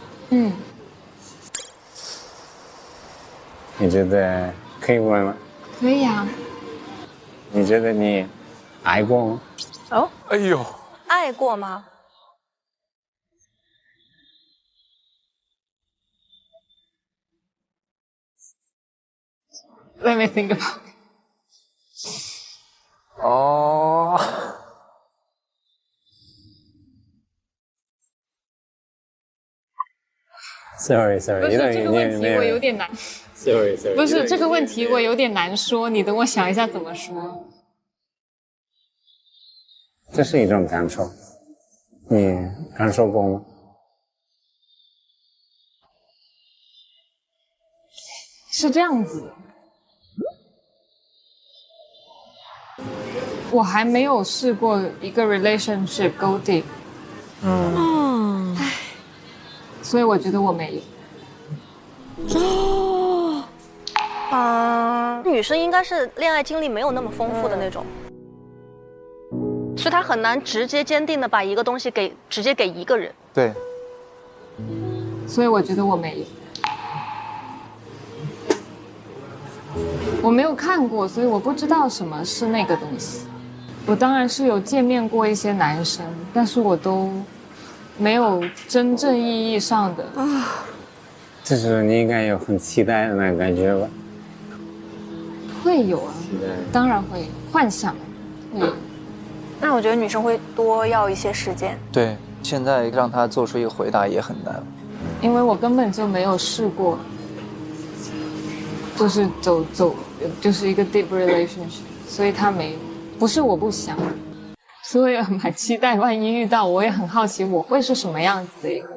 你觉得可以问吗？可以啊。你觉得你爱过吗？哎呦，爱过吗？Let me think about it. Sorry， 不是这个问题我有点难。Sorry， 不是这个问题我有点难说，你等我想一下怎么说。这是一种感受，你感受过吗？是这样子的，我还没有试过一个 relationship go deep。所以我觉得我没有。女生应该是恋爱经历没有那么丰富的那种，所以她很难直接坚定的把一个东西直接给一个人。对。所以我觉得我没有。我没有看过，所以我不知道什么是那个东西。我当然是有见面过一些男生，但是我都没有真正意义上的。就是你应该有很期待的那个感觉吧？会有啊，当然会幻想，会有。那我觉得女生会多要一些时间。对，现在让她做出一个回答也很难，因为我根本就没有试过，就是走，就是一个 deep relationship， 所以他没有。不是我不想，所以蛮期待，万一遇到，我也很好奇我会是什么样子的一个。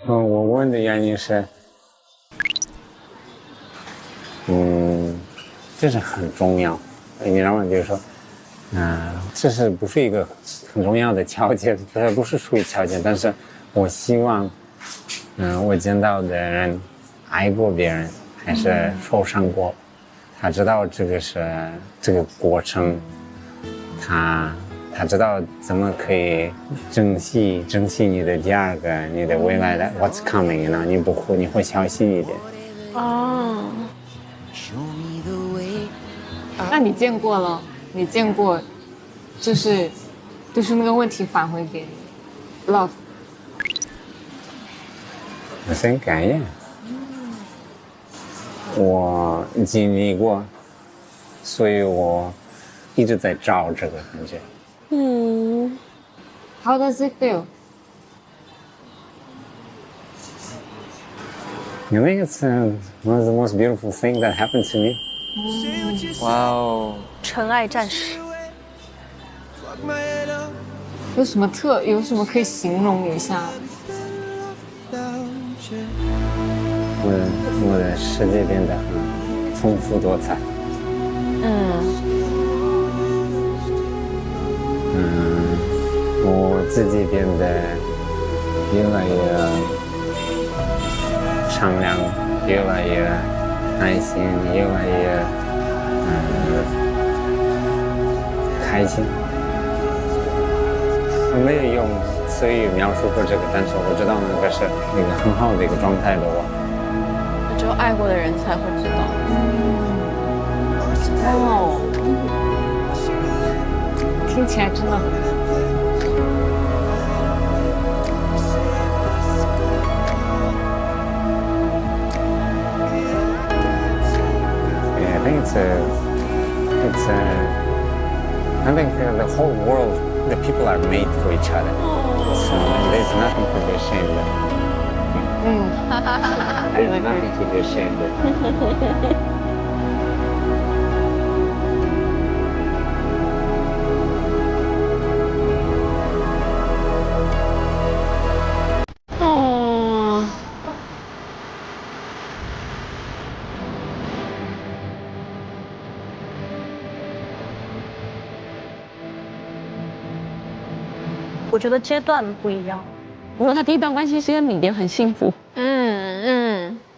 我问的原因是，这是很重要。你知道吗？就是说，这是不是一个很重要的条件？它不是属于条件，但是我希望，我见到的人爱过别人，还是受伤过，他知道这个是这个过程，他知道怎么可以珍惜你的第二个，你的未来的 what's coming 呢？你会小心一点。哦。那你见过了？你见过，就是那个问题返回给你 ，love。我想改呀。我经历过，所以我一直在找这个感觉。How does it feel? You think it's one of the most beautiful things that happened to me? 哇哦！尘埃战士。有什么可以形容一下？我的世界变得很丰富多彩。我自己变得越来越善良，越来越耐心，越来越开心。我没有用词语描述过这个，但是我知道那个是一个很好的一个状态的我。只有爱过的人才会知道。哦，听起来真的很。I think the whole world, the people are made for each other. So there's nothing to be ashamed of. There's nothing to be ashamed of. 我觉得阶段不一样。不过他第一段关系是跟米蝶很幸福。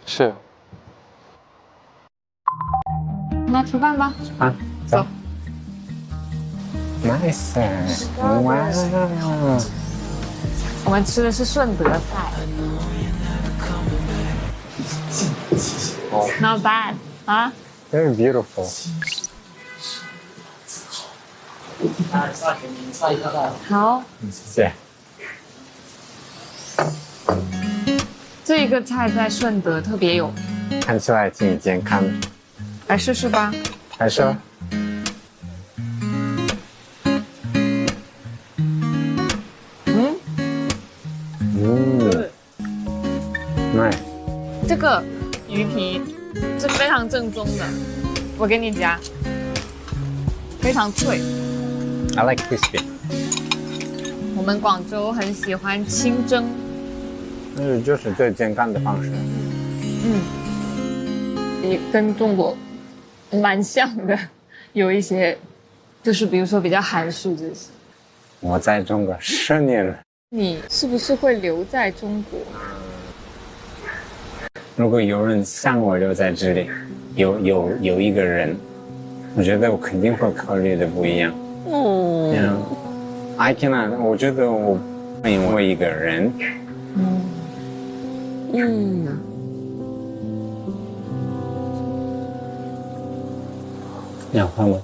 是。那吃饭吧。啊，走。Nice， 哇！我们吃的是顺德菜。Not bad， 啊 ？Very beautiful。好，谢谢。这个菜在顺德特别有，看起来挺健康的。来试试吧。来试。nice。这个鱼皮是非常正宗的，我给你夹，非常脆。I like crispy。我们广州很喜欢清蒸，就是最健康的方式。也跟中国蛮像的，有一些就是比如说比较含蓄这些。我在中国10年了。你是不是会留在中国？如果有人想我留在这里，有一个人，我觉得我肯定会考虑的不一样。I cannot， 我觉得我因为一个人。要喝吗？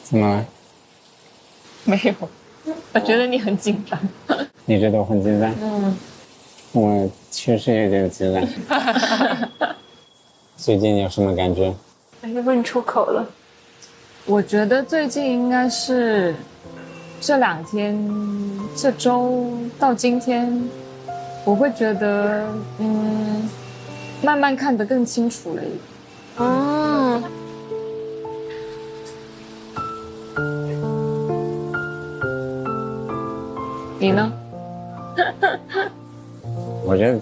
怎么了？没有，我觉得你很紧张。你觉得我很紧张？我确实有点紧张。最近有什么感觉？问出口了。我觉得最近应该是这2天，这周到今天，我会觉得慢慢看得更清楚了一点。你呢？我觉得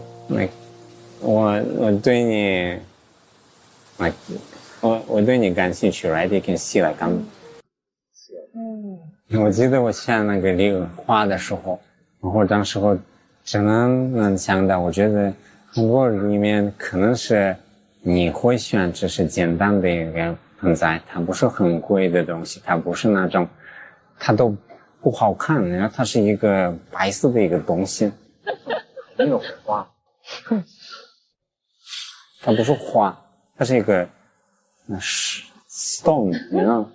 我对你我对你感兴趣 ，right？ You can see like I'm。我记得我选那个理化的时候，然后当时候真的能想到，我觉得很多里面可能是你会选只是简单的一个盆栽，它不是很贵的东西，它不是那种它都不好看，然后它是一个白色的一个东西，没有花，它不是花，它是一个stone， 你知道吗？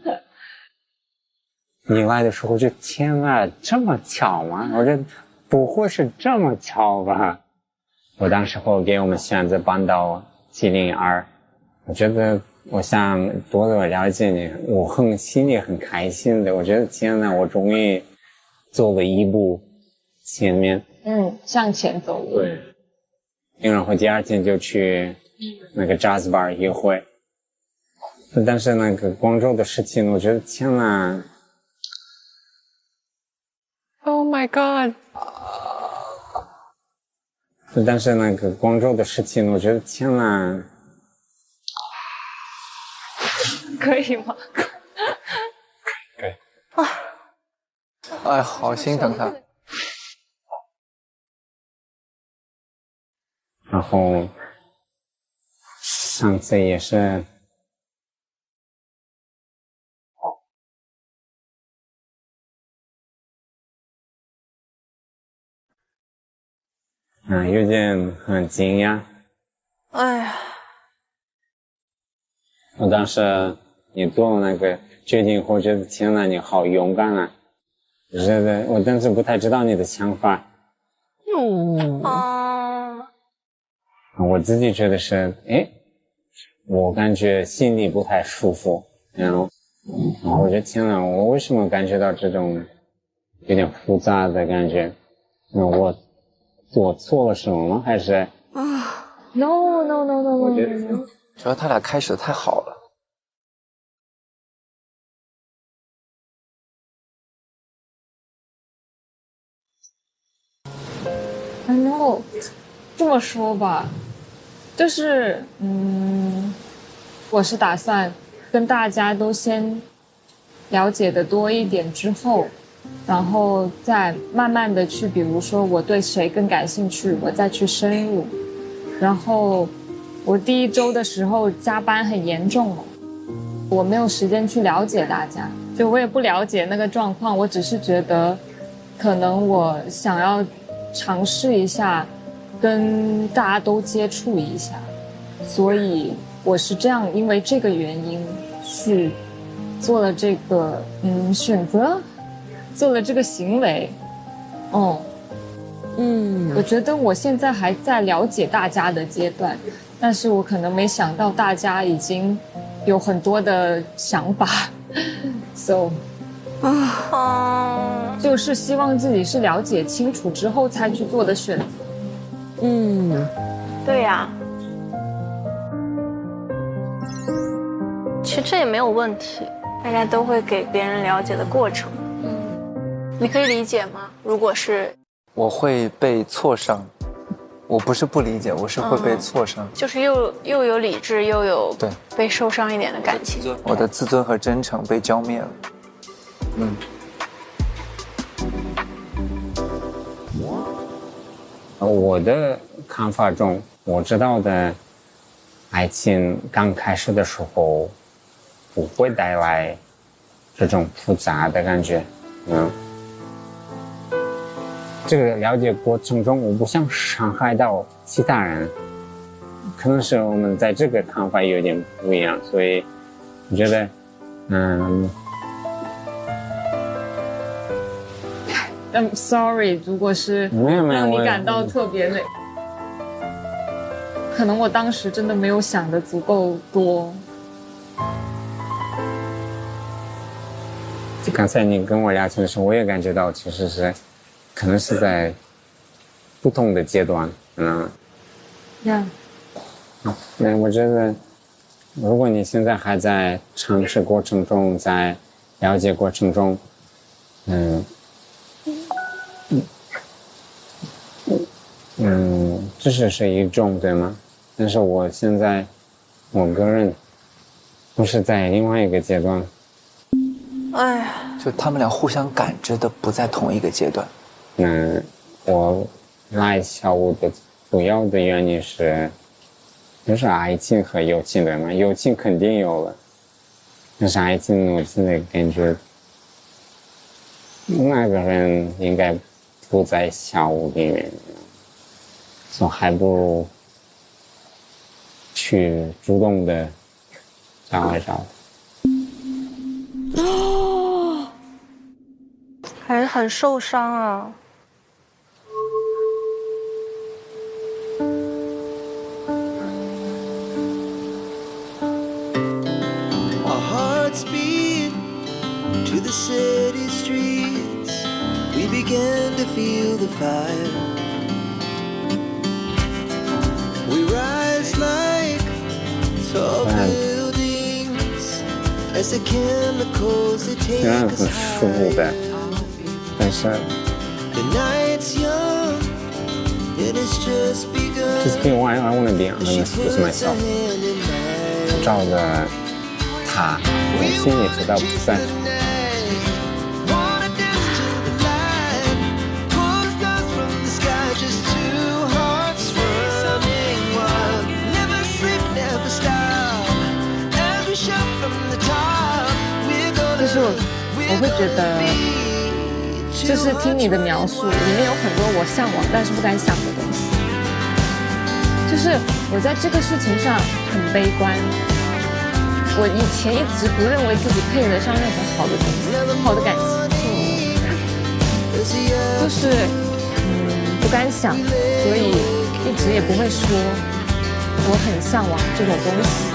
你来的时候就天啊，这么巧吗？我觉得不会是这么巧吧？我当时候给我们选择搬到702，我觉得我想多多了解你，我心里很开心的。我觉得天哪，我终于走了一步前面，向前走。对。然后第二天就去那个 jazz bar 约会，但是那个广州的事情，我觉得天哪。Oh my god！ 但是那个广州的事情，我觉得天哪，可以吗？可以。哎，好心疼他。然后上次也是。有点很惊讶。哎呀，我当时你做了那个决定后，觉得天哪，你好勇敢啊！我当时不太知道你的想法。我自己觉得是，我感觉心里不太舒服，然后我觉得天哪，我为什么感觉到这种有点复杂的感觉？我做错了什么吗？还是No， 我觉得主要他俩开始的太好了。然后这么说吧，就是我是打算跟大家都先了解的多一点之后，然后再慢慢的去，比如说我对谁更感兴趣，我再去深入。然后我第1周的时候加班很严重了，我没有时间去了解大家，就我也不了解那个状况，我只是觉得可能我想要尝试一下跟大家都接触一下，所以我是这样，因为这个原因去做了这个选择，做了这个行为。我觉得我现在还在了解大家的阶段，但是我可能没想到大家已经有很多的想法，so 就是希望自己是了解清楚之后才去做的选择。对呀。其实这也没有问题，大家都会给别人了解的过程。你可以理解吗？如果是我会被挫伤，我不是不理解，我是会被挫伤，就是又有理智，又有对被受伤一点的感情。我的自尊和真诚被浇灭了。我的看法中，我知道的爱情刚开始的时候不会带来这种复杂的感觉。这个了解过程中，我不想伤害到其他人，可能是我们在这个看法有点不一样，所以我觉得I'm sorry， 如果是让你感到特别累，可能我当时真的没有想的足够多。刚才你跟我聊天的时候，我也感觉到其实是可能是在不同的阶段，我觉得如果你现在还在尝试过程中，在了解过程中，这是一种对吗？但是我现在，我个人不是在另外一个阶段。哎呀，就他们俩互相感知的不在同一个阶段。我来小五的主要的原因是，就是爱情和友情对吗？友情肯定有了，但是爱情我现在感觉那个人应该不在小五里面，所以还不如去主动的找一找。还是很受伤啊。Our hearts beat to the city streets. We began to feel the fire. We rise like tall buildings as the chemicals they 虽 take 然 us 很舒服的，但是 The night's young and it's just begun. just be why I want to be honest with myself。照着他，我心里知道不算。就是我会觉得，就是听你的描述，里面有很多我向往但是不敢想的东西。就是我在这个事情上很悲观，我以前一直不认为自己配得上任何好的东西，好的感情，就是不敢想，所以一直也不会说我很向往这种东西。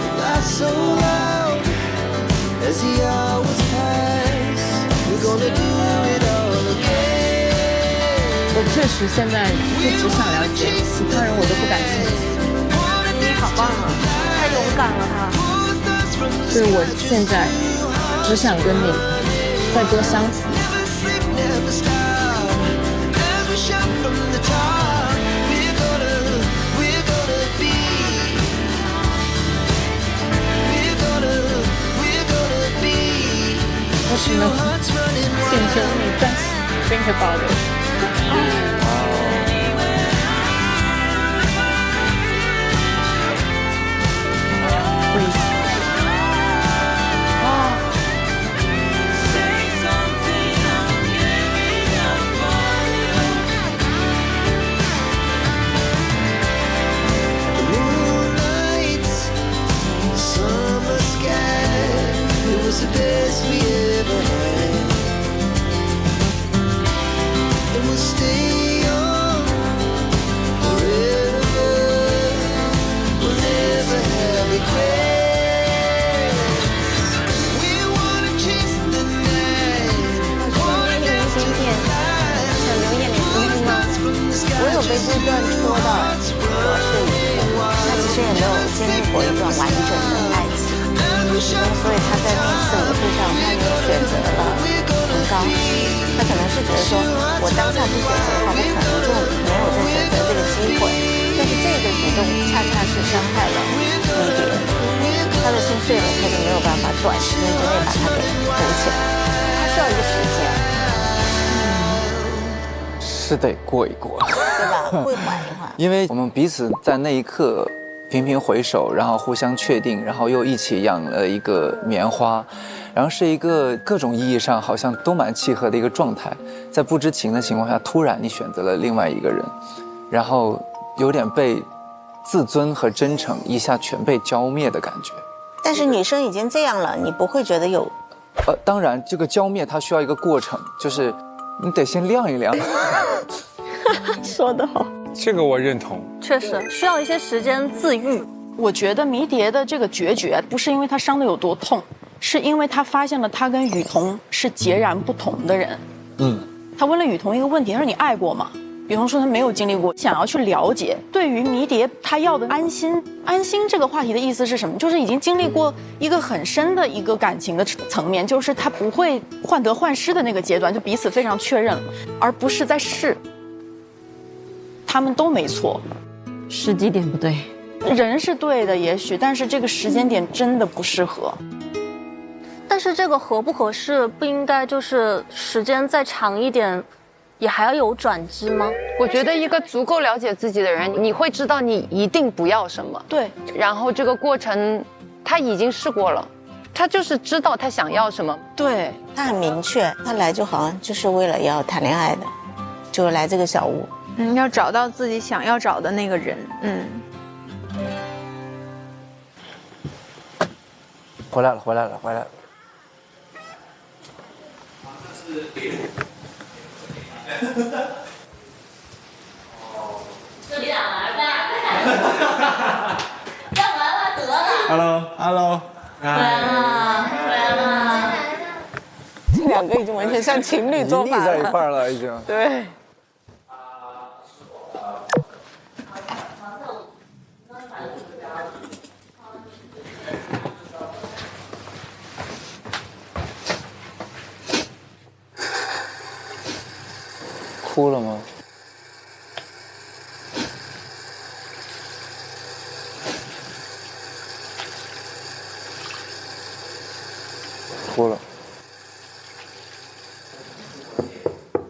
我确实现在就只想了解，其他人我都不感兴趣。你好棒啊，太勇敢了他。所以我现在只想跟你再多相处。我只能请求你暂时 think about it。The best we ever had, and we'll stay on forever. We'll never have regrets. We wanna chase the night, wanna dance to the light. 我有被这段戳到，主要是他其实也没有经历过一段完整的爱情。所以他在那次舞会上，他也选择了崇高。他可能是觉得说，我当下不选择的话，我可能就没有再选择这个机会。但是这个举动恰恰是伤害了迷迭，他的心碎了，他就没有办法短时间之内把它给补起来，他需要一个时间。是得过一过，对吧？会缓一缓。因为我们彼此在那一刻频频回首，然后互相确定，然后又一起养了一个棉花，然后是一个各种意义上好像都蛮契合的一个状态。在不知情的情况下，突然你选择了另外一个人，然后有点被自尊和真诚一下全被浇灭的感觉。但是女生已经这样了，你不会觉得有？当然，这个浇灭它需要一个过程，就是你得先晾一晾。说得好。这个我认同，确实需要一些时间自愈。我觉得迷迭的这个决绝，不是因为他伤得有多痛，是因为他发现了他跟雨桐是截然不同的人。他问了雨桐一个问题，他说：“你爱过吗？”比方说他没有经历过，想要去了解。对于迷迭他要的安心这个话题的意思是什么？就是已经经历过一个很深的一个感情的层面，就是他不会患得患失的那个阶段，就彼此非常确认了，而不是在试。他们都没错，时机点不对，人是对的也许，但是这个时间点真的不适合。但是这个合不合适，不应该就是时间再长一点，也还要有转机吗？我觉得一个足够了解自己的人，你会知道你一定不要什么。对。然后这个过程，他已经试过了，他就是知道他想要什么。对。他很明确，他来就好像就是为了要谈恋爱的，就来这个小屋。要找到自己想要找的那个人。回来了。这你俩玩呗。干完了得了。Hello。回来了。这两个已经完全像情侣做法了。腻在一块了已经。对。哭了吗？哭了。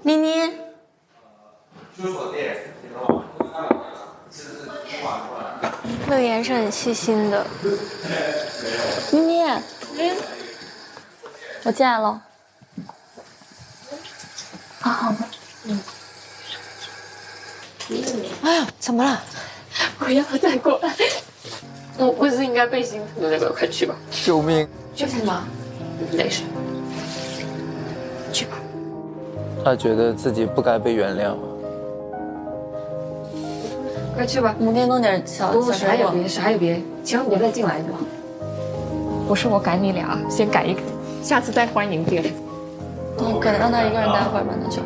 妮妮。乐言是很细心的。妮妮，我进来了。啊，好吗？哎呀，怎么了？不要再过来！我不是应该被辛苦的那个，快去吧！救命！救什么？没事，去吧。他觉得自己不该被原谅。快去吧！我们给你弄点小不，啥也别，啥也别，千万别再进来，对吧？不是我赶你俩，先赶一赶，下次再欢迎别人。给让他一个人待会儿吧，那就。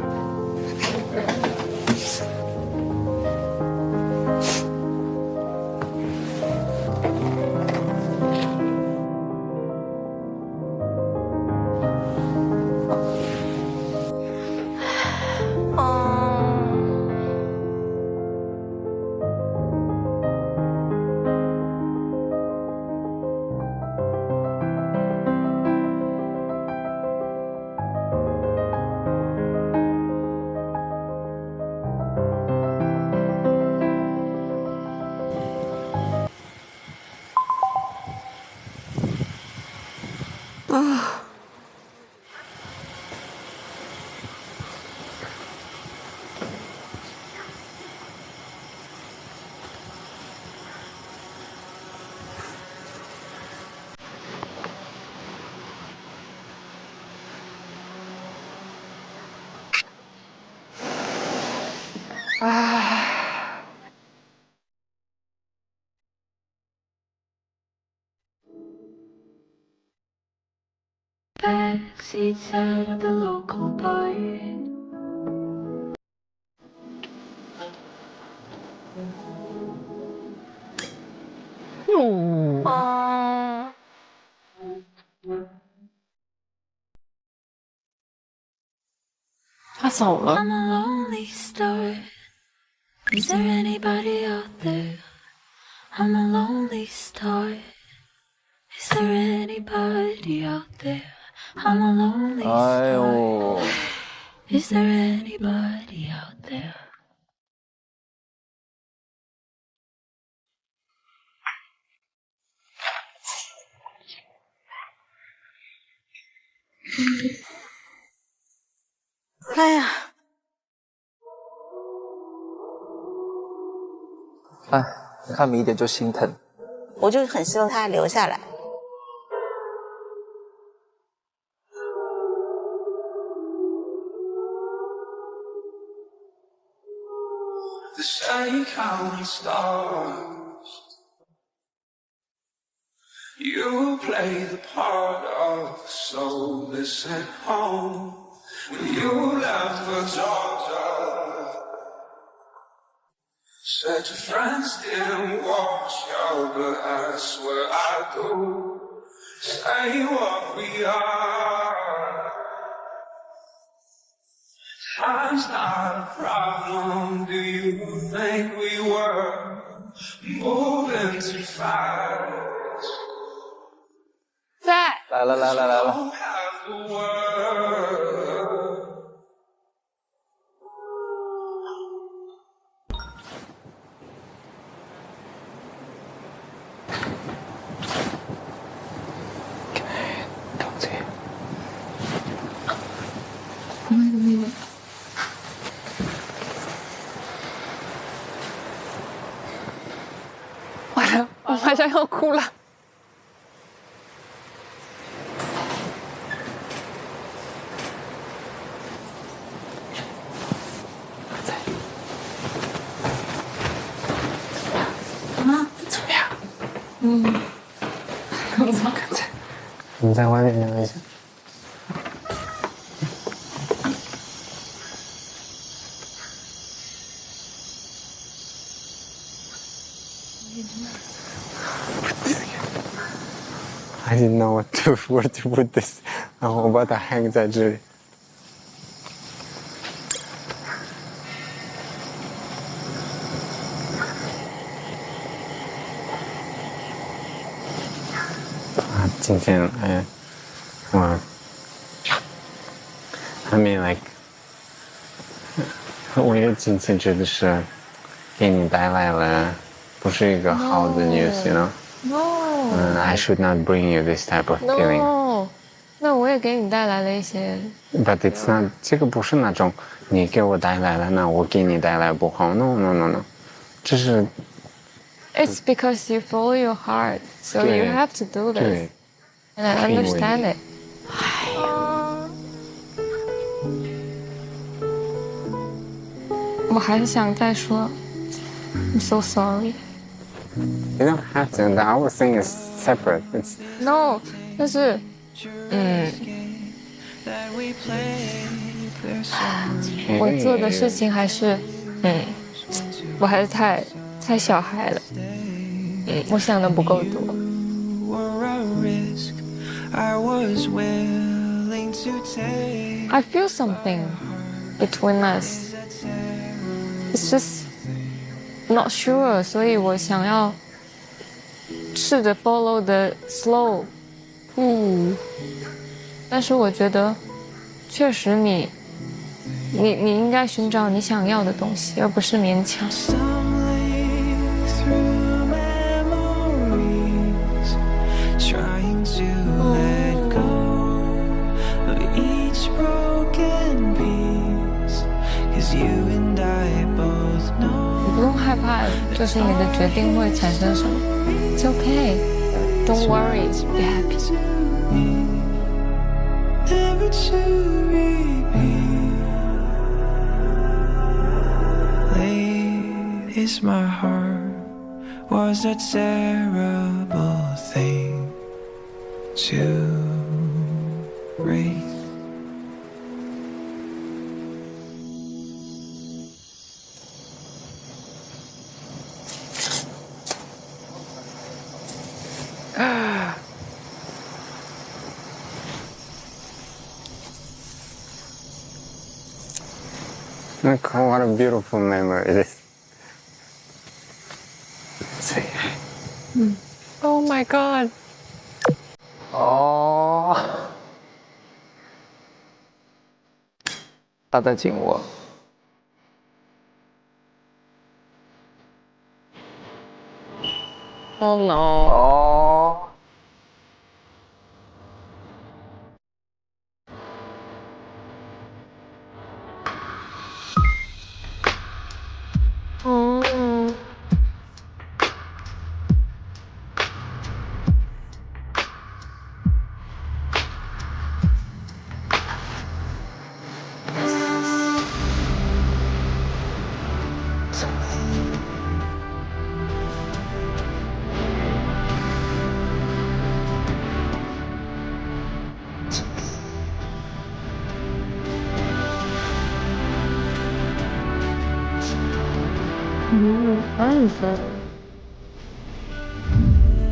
Backseats at the local bar. Oh. 他走了。 I'm a lonely star. Is there anybody out there? I'm a lonely star. Is there anybody out there? I'm a lonely star. Is there anybody out there?哎呀，哎，看迷迭就心疼。我就很希望他留下来。The same counting stars. You play the part of the soulless at home. When you left for Georgia, Said your friends didn't wash out, but I swear I do. Say what we are. Time's not a problem. Do you think we were moving too fast? 在。来了来了来了。 Don't have the words. Talk to you. 不会。完了，我马上要哭了。怎么样？怎么刚才？我们在外面聊一下。I didn't know where to put this， 然后我把它 hang 在这里。今天我还没 like， 我也今天觉得是给你带来了不是一个好的 news， you know？ I should not bring you this type of feeling. No， 那我也给你带来了一些。But it's not， 这个不是那种你给我带来了，那我给你带来不好。No， 这是。It's because you follow your heart, so you have to do this. And I understand it. 我还想再说 ，I'm so sorry. You don't have to. Our thing is separate. It's no， 但是，我做的事情还是，我还是太小孩了，我想的不够多。I feel something between us. It's just not sure， 所以我想要试着 follow the slow。但是我觉得，确实你应该寻找你想要的东西，而不是勉强。你不用害怕，就是你的决定会产生什么。It's okay. Don't worry. Be happy. Is my heart was a terrible thing to break. Look, what a beautiful memory it is. Oh my god. 哦，他在紧我。Oh no. 哦。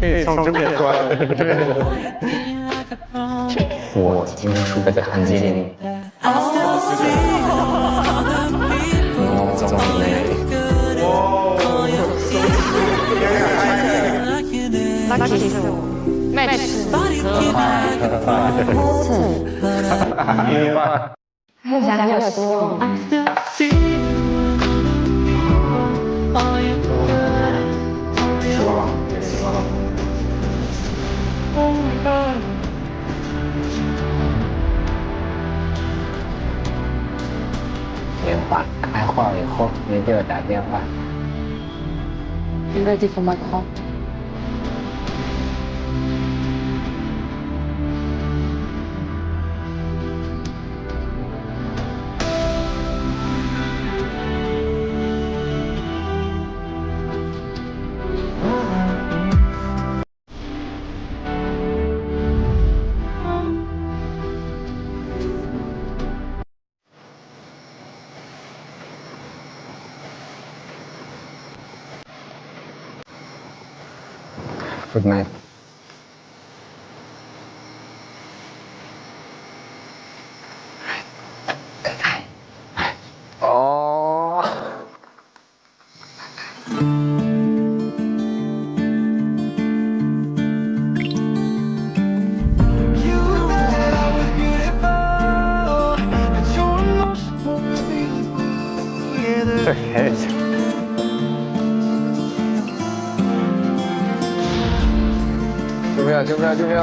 可以从这边过来。我今天输在韩经理。Lucky 是我，match 还有想有希望。电话开会以后没给我打电话。You ready for my call? Good night. Oh. The head.救命！救命！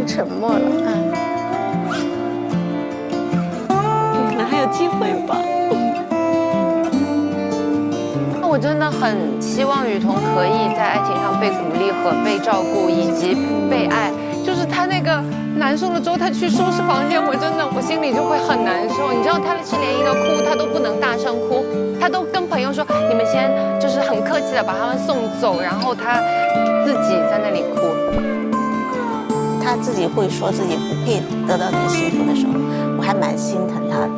沉默了，可能还有机会吧。我真的很希望雨桐可以在爱情上被鼓励和被照顾，以及被爱。就是他那个难受了之后，他去收拾房间，我心里就会很难受。你知道，他是连一个哭他都不能大声哭，他都跟朋友说，你们先就是很客气的把他们送走，然后他自己在那里哭。他自己会说自己不配得到那个幸福的时候，我还蛮心疼他的。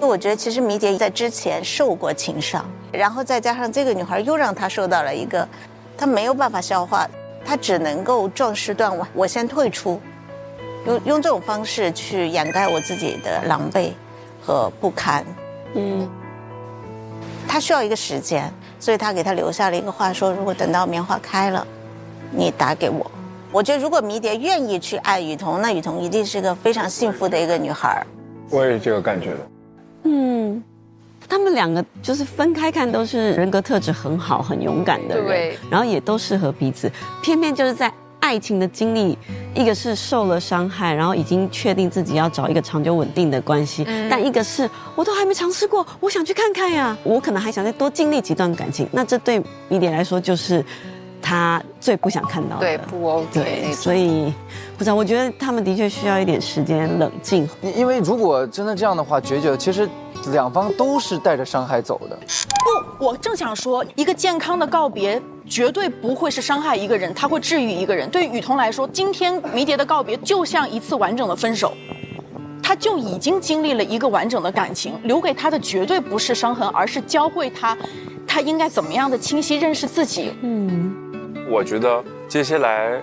我觉得其实迷迭在之前受过情伤，然后再加上这个女孩又让她受到了一个她没有办法消化，她只能够壮士断腕，我先退出，用这种方式去掩盖我自己的狼狈和不堪。她需要一个时间，所以她给她留下了一个话说，如果等到棉花开了，你打给我。我觉得如果迷迭愿意去爱雨桐，那雨桐一定是个非常幸福的一个女孩。我也是这个感觉的。他们两个就是分开看都是人格特质很好、很勇敢的人，对，然后也都适合彼此。偏偏就是在爱情的经历，一个是受了伤害，然后已经确定自己要找一个长久稳定的关系，但一个是我都还没尝试过，我想去看看呀，我可能还想再多经历几段感情。那这对迷迭来说就是他最不想看到的，对，不 OK。对，所以不知道，我觉得他们的确需要一点时间冷静。因为如果真的这样的话，觉其实两方都是带着伤害走的。不，我正想说，一个健康的告别绝对不会是伤害一个人，它会治愈一个人。对于雨桐来说，今天迷迭的告别就像一次完整的分手，他就已经经历了一个完整的感情，留给他的绝对不是伤痕，而是教会他应该怎么样的清晰认识自己。我觉得接下来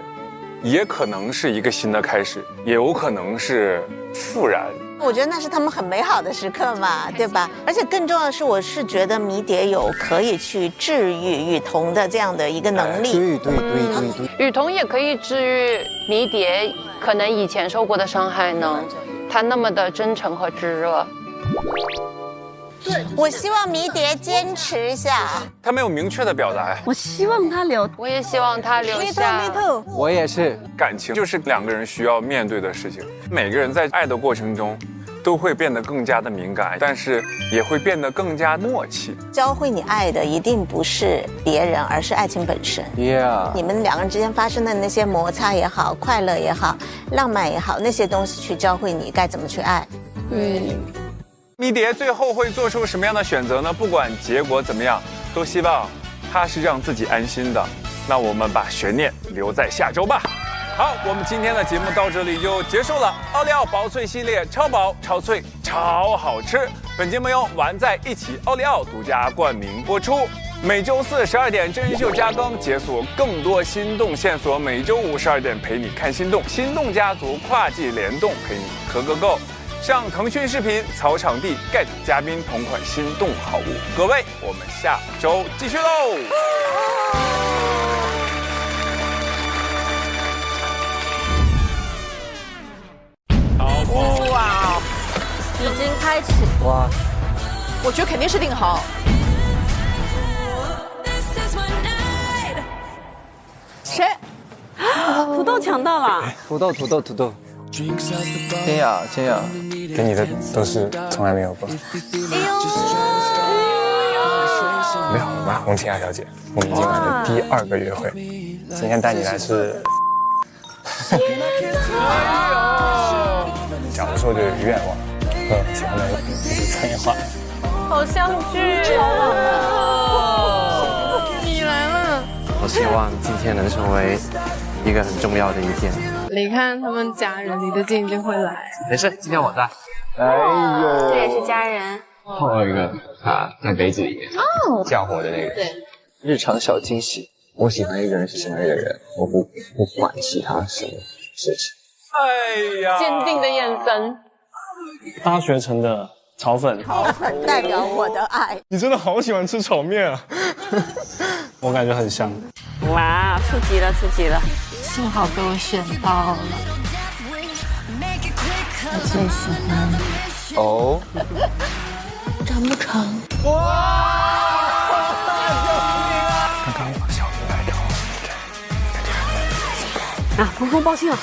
也可能是一个新的开始，也有可能是复燃。我觉得那是他们很美好的时刻嘛，对吧？而且更重要的是，我是觉得迷迭有可以去治愈雨桐的这样的一个能力。对。雨桐也可以治愈迷迭可能以前受过的伤害呢。他那么的真诚和炙热。我希望迷迭坚持一下。他没有明确的表达。我希望他留，我也希望他留下。Me too。我也是。感情就是两个人需要面对的事情。每个人在爱的过程中，都会变得更加的敏感，但是也会变得更加默契。教会你爱的一定不是别人，而是爱情本身。你们两个人之间发生的那些摩擦也好，快乐也好，浪漫也好，那些东西去教会你该怎么去爱。迷迭最后会做出什么样的选择呢？不管结果怎么样，都希望他是让自己安心的。那我们把悬念留在下周吧。好，我们今天的节目到这里就结束了。奥利奥薄脆系列，超薄、超脆、超好吃。本节目由玩在一起奥利奥独家冠名播出。每周四12点真人秀加更，解锁更多心动线索。每周五12点陪你看心动，心动家族跨季联动，陪你磕个够。上腾讯视频草场地 get 嘉宾同款心动好物。各位，我们下周继续喽。哇，已经开始。哇，我觉得肯定是定豪。谁？土豆抢到了。土豆。千雅，给你的都是从来没有过。你好，马红千雅小姐，我们今晚的第2个约会，今天带你来是。小的时候就有愿望，喜欢的专业化。好相聚哦！你来了。我希望今天能成为一个很重要的一天。你看他们家人，你的静就会来。没事，今天我在。哎呦，这也是家人。后有一个在杯子里面降火的那个。对。日常小惊喜。我喜欢一个人是什么样的人，我不管其他什么事情。哎呀，坚定的眼神。大学城的炒粉。炒粉代表我的爱。你真的好喜欢吃炒面啊！我感觉很香。哇，触及了。幸好被我选到了，我最喜欢。哦，长不长？哇！刚刚我小鱼来头，啊，鹏鹏抱歉了。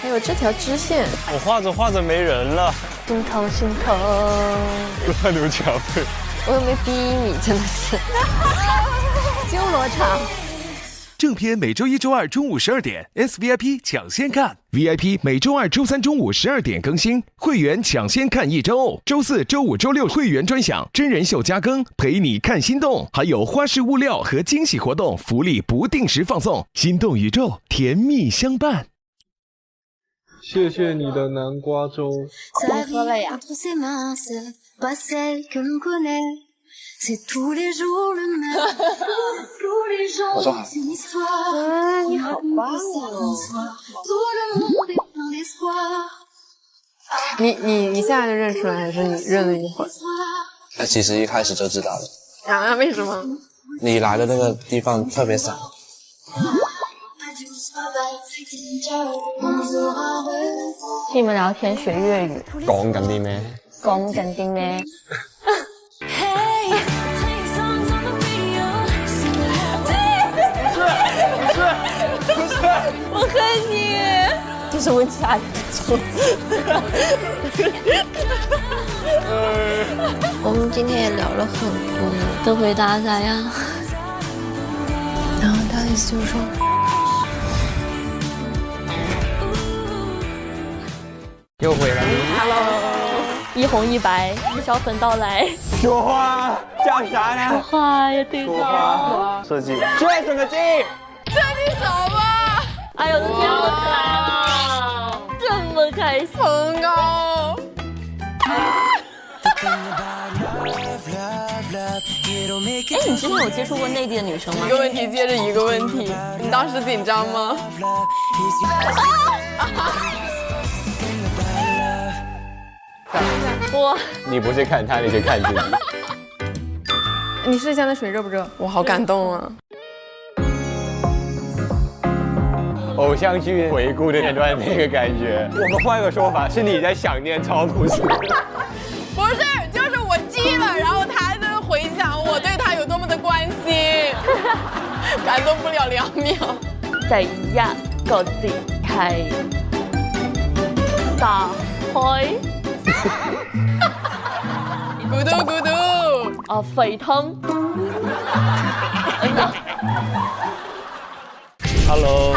还有这条支线，我画着没人了，心疼。乱流浃背。我又没逼你，真的是。鸠罗场。正片每周1、周2中午12点 ，SVIP 抢先看 ，VIP 每周2、周3中午12点更新，会员抢先看1周，周4、周5、周6会员专享，真人秀加更，陪你看心动，还有花式物料和惊喜活动，福利不定时放送，心动宇宙，甜蜜相伴。谢谢你的南瓜粥。我喝了呀。我说好。你好棒哦！你现在就认出来，还是你认了一会儿？其实一开始就知道了。啊？为什么？你来的那个地方特别闪。听你们聊天学粤语。講緊啲咩？講緊啲咩？不是，我恨你，这是我家人做。我们今天也聊了很多，都回答咋样？然后他的意思就是说，又回来了。 Hello，一红一白，一小粉到来。说话叫啥呢？说话呀，对话设计，这什么技？设计什么？哎呦我的天，好可爱啊！这么开心，很高。哎，你之前有接触过内地的女生吗？一个问题接着一个问题，你当时紧张吗？我，你不是看他，你是看自己。你试一下那水热不热？我好感动啊！偶像剧回顾的那段那个感觉，我们换个说法，是你在想念超度时。不是，就是我记了，然后他在回想我对他有多么的关心，感动不了2秒。第一個字係大海。咕嘟咕嘟。啊，沸騰。哎呀。Hello。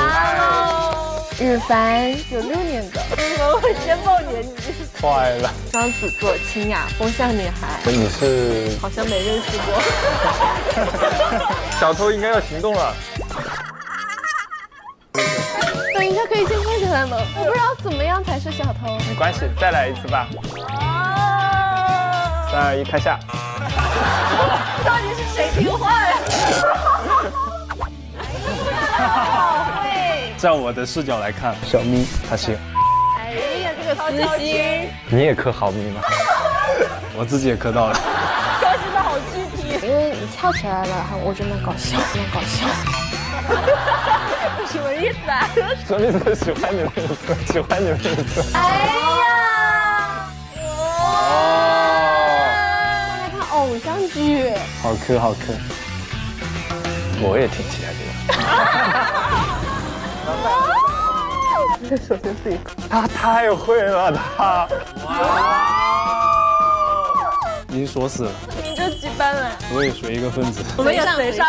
日凡96年的，我先报年纪。快了。双子座，清雅风向女孩。你是？好像没认识过。小偷应该要行动了。等一下，可以先快起来吗？我不知道怎么样才是小偷。没关系，再来一次吧。3、2、1，开下。到底是谁听话呀？好会。照我的视角来看，小咪他行。哎呀，这个私心。你也磕好咪吗？我自己也磕到了。磕心的好具体。因为你跳起来了，我真的搞笑，真的搞笑。什么意思啊？什么意思？喜欢你的意思，喜欢你的意思。哎呀！在看偶像剧。好磕，好磕。我也挺期待这个。首先自己磕。他太会了，他。已经锁死了。你这几班了？我也属于一个分子。我们也随上。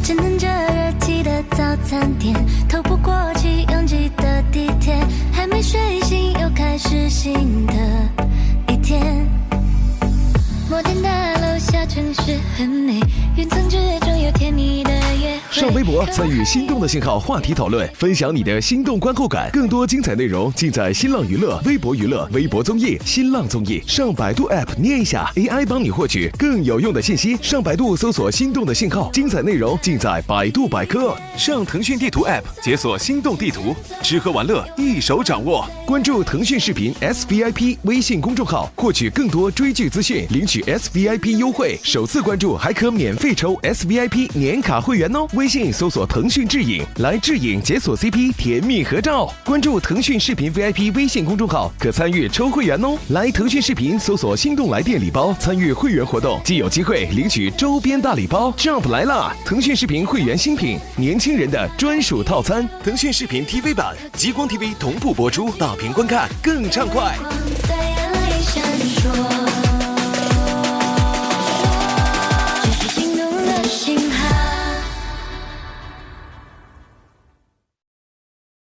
只能这热气的早餐店，透不过气拥挤的地铁，还没睡醒又开始新的一天。摩天大楼下城市很美，云层之中有甜蜜的约会。上微博参与心动的信号话题讨论，分享你的心动观后感。更多精彩内容尽在新浪娱乐、微博娱乐、微博综艺、新浪综艺。上百度 App 捏一下 ，AI 帮你获取更有用的信息。上百度搜索心动的信号，精彩内容尽在百度百科。上腾讯地图 App 解锁心动地图，吃喝玩乐一手掌握。关注腾讯视频 SVIP 微信公众号，获取更多追剧资讯，领取 SVIP 优惠，首次关注还可免费抽 SVIP 年卡会员哦。微信搜索腾讯智影，来智影解锁 CP 甜蜜合照。关注腾讯视频 VIP 微信公众号，可参与抽会员哦。来腾讯视频搜索心动来电礼包，参与会员活动，即有机会领取周边大礼包。Jump 来啦！腾讯视频会员新品，年轻人的专属套餐。腾讯视频 TV 版、极光 TV 同步播出，大屏观看更畅快。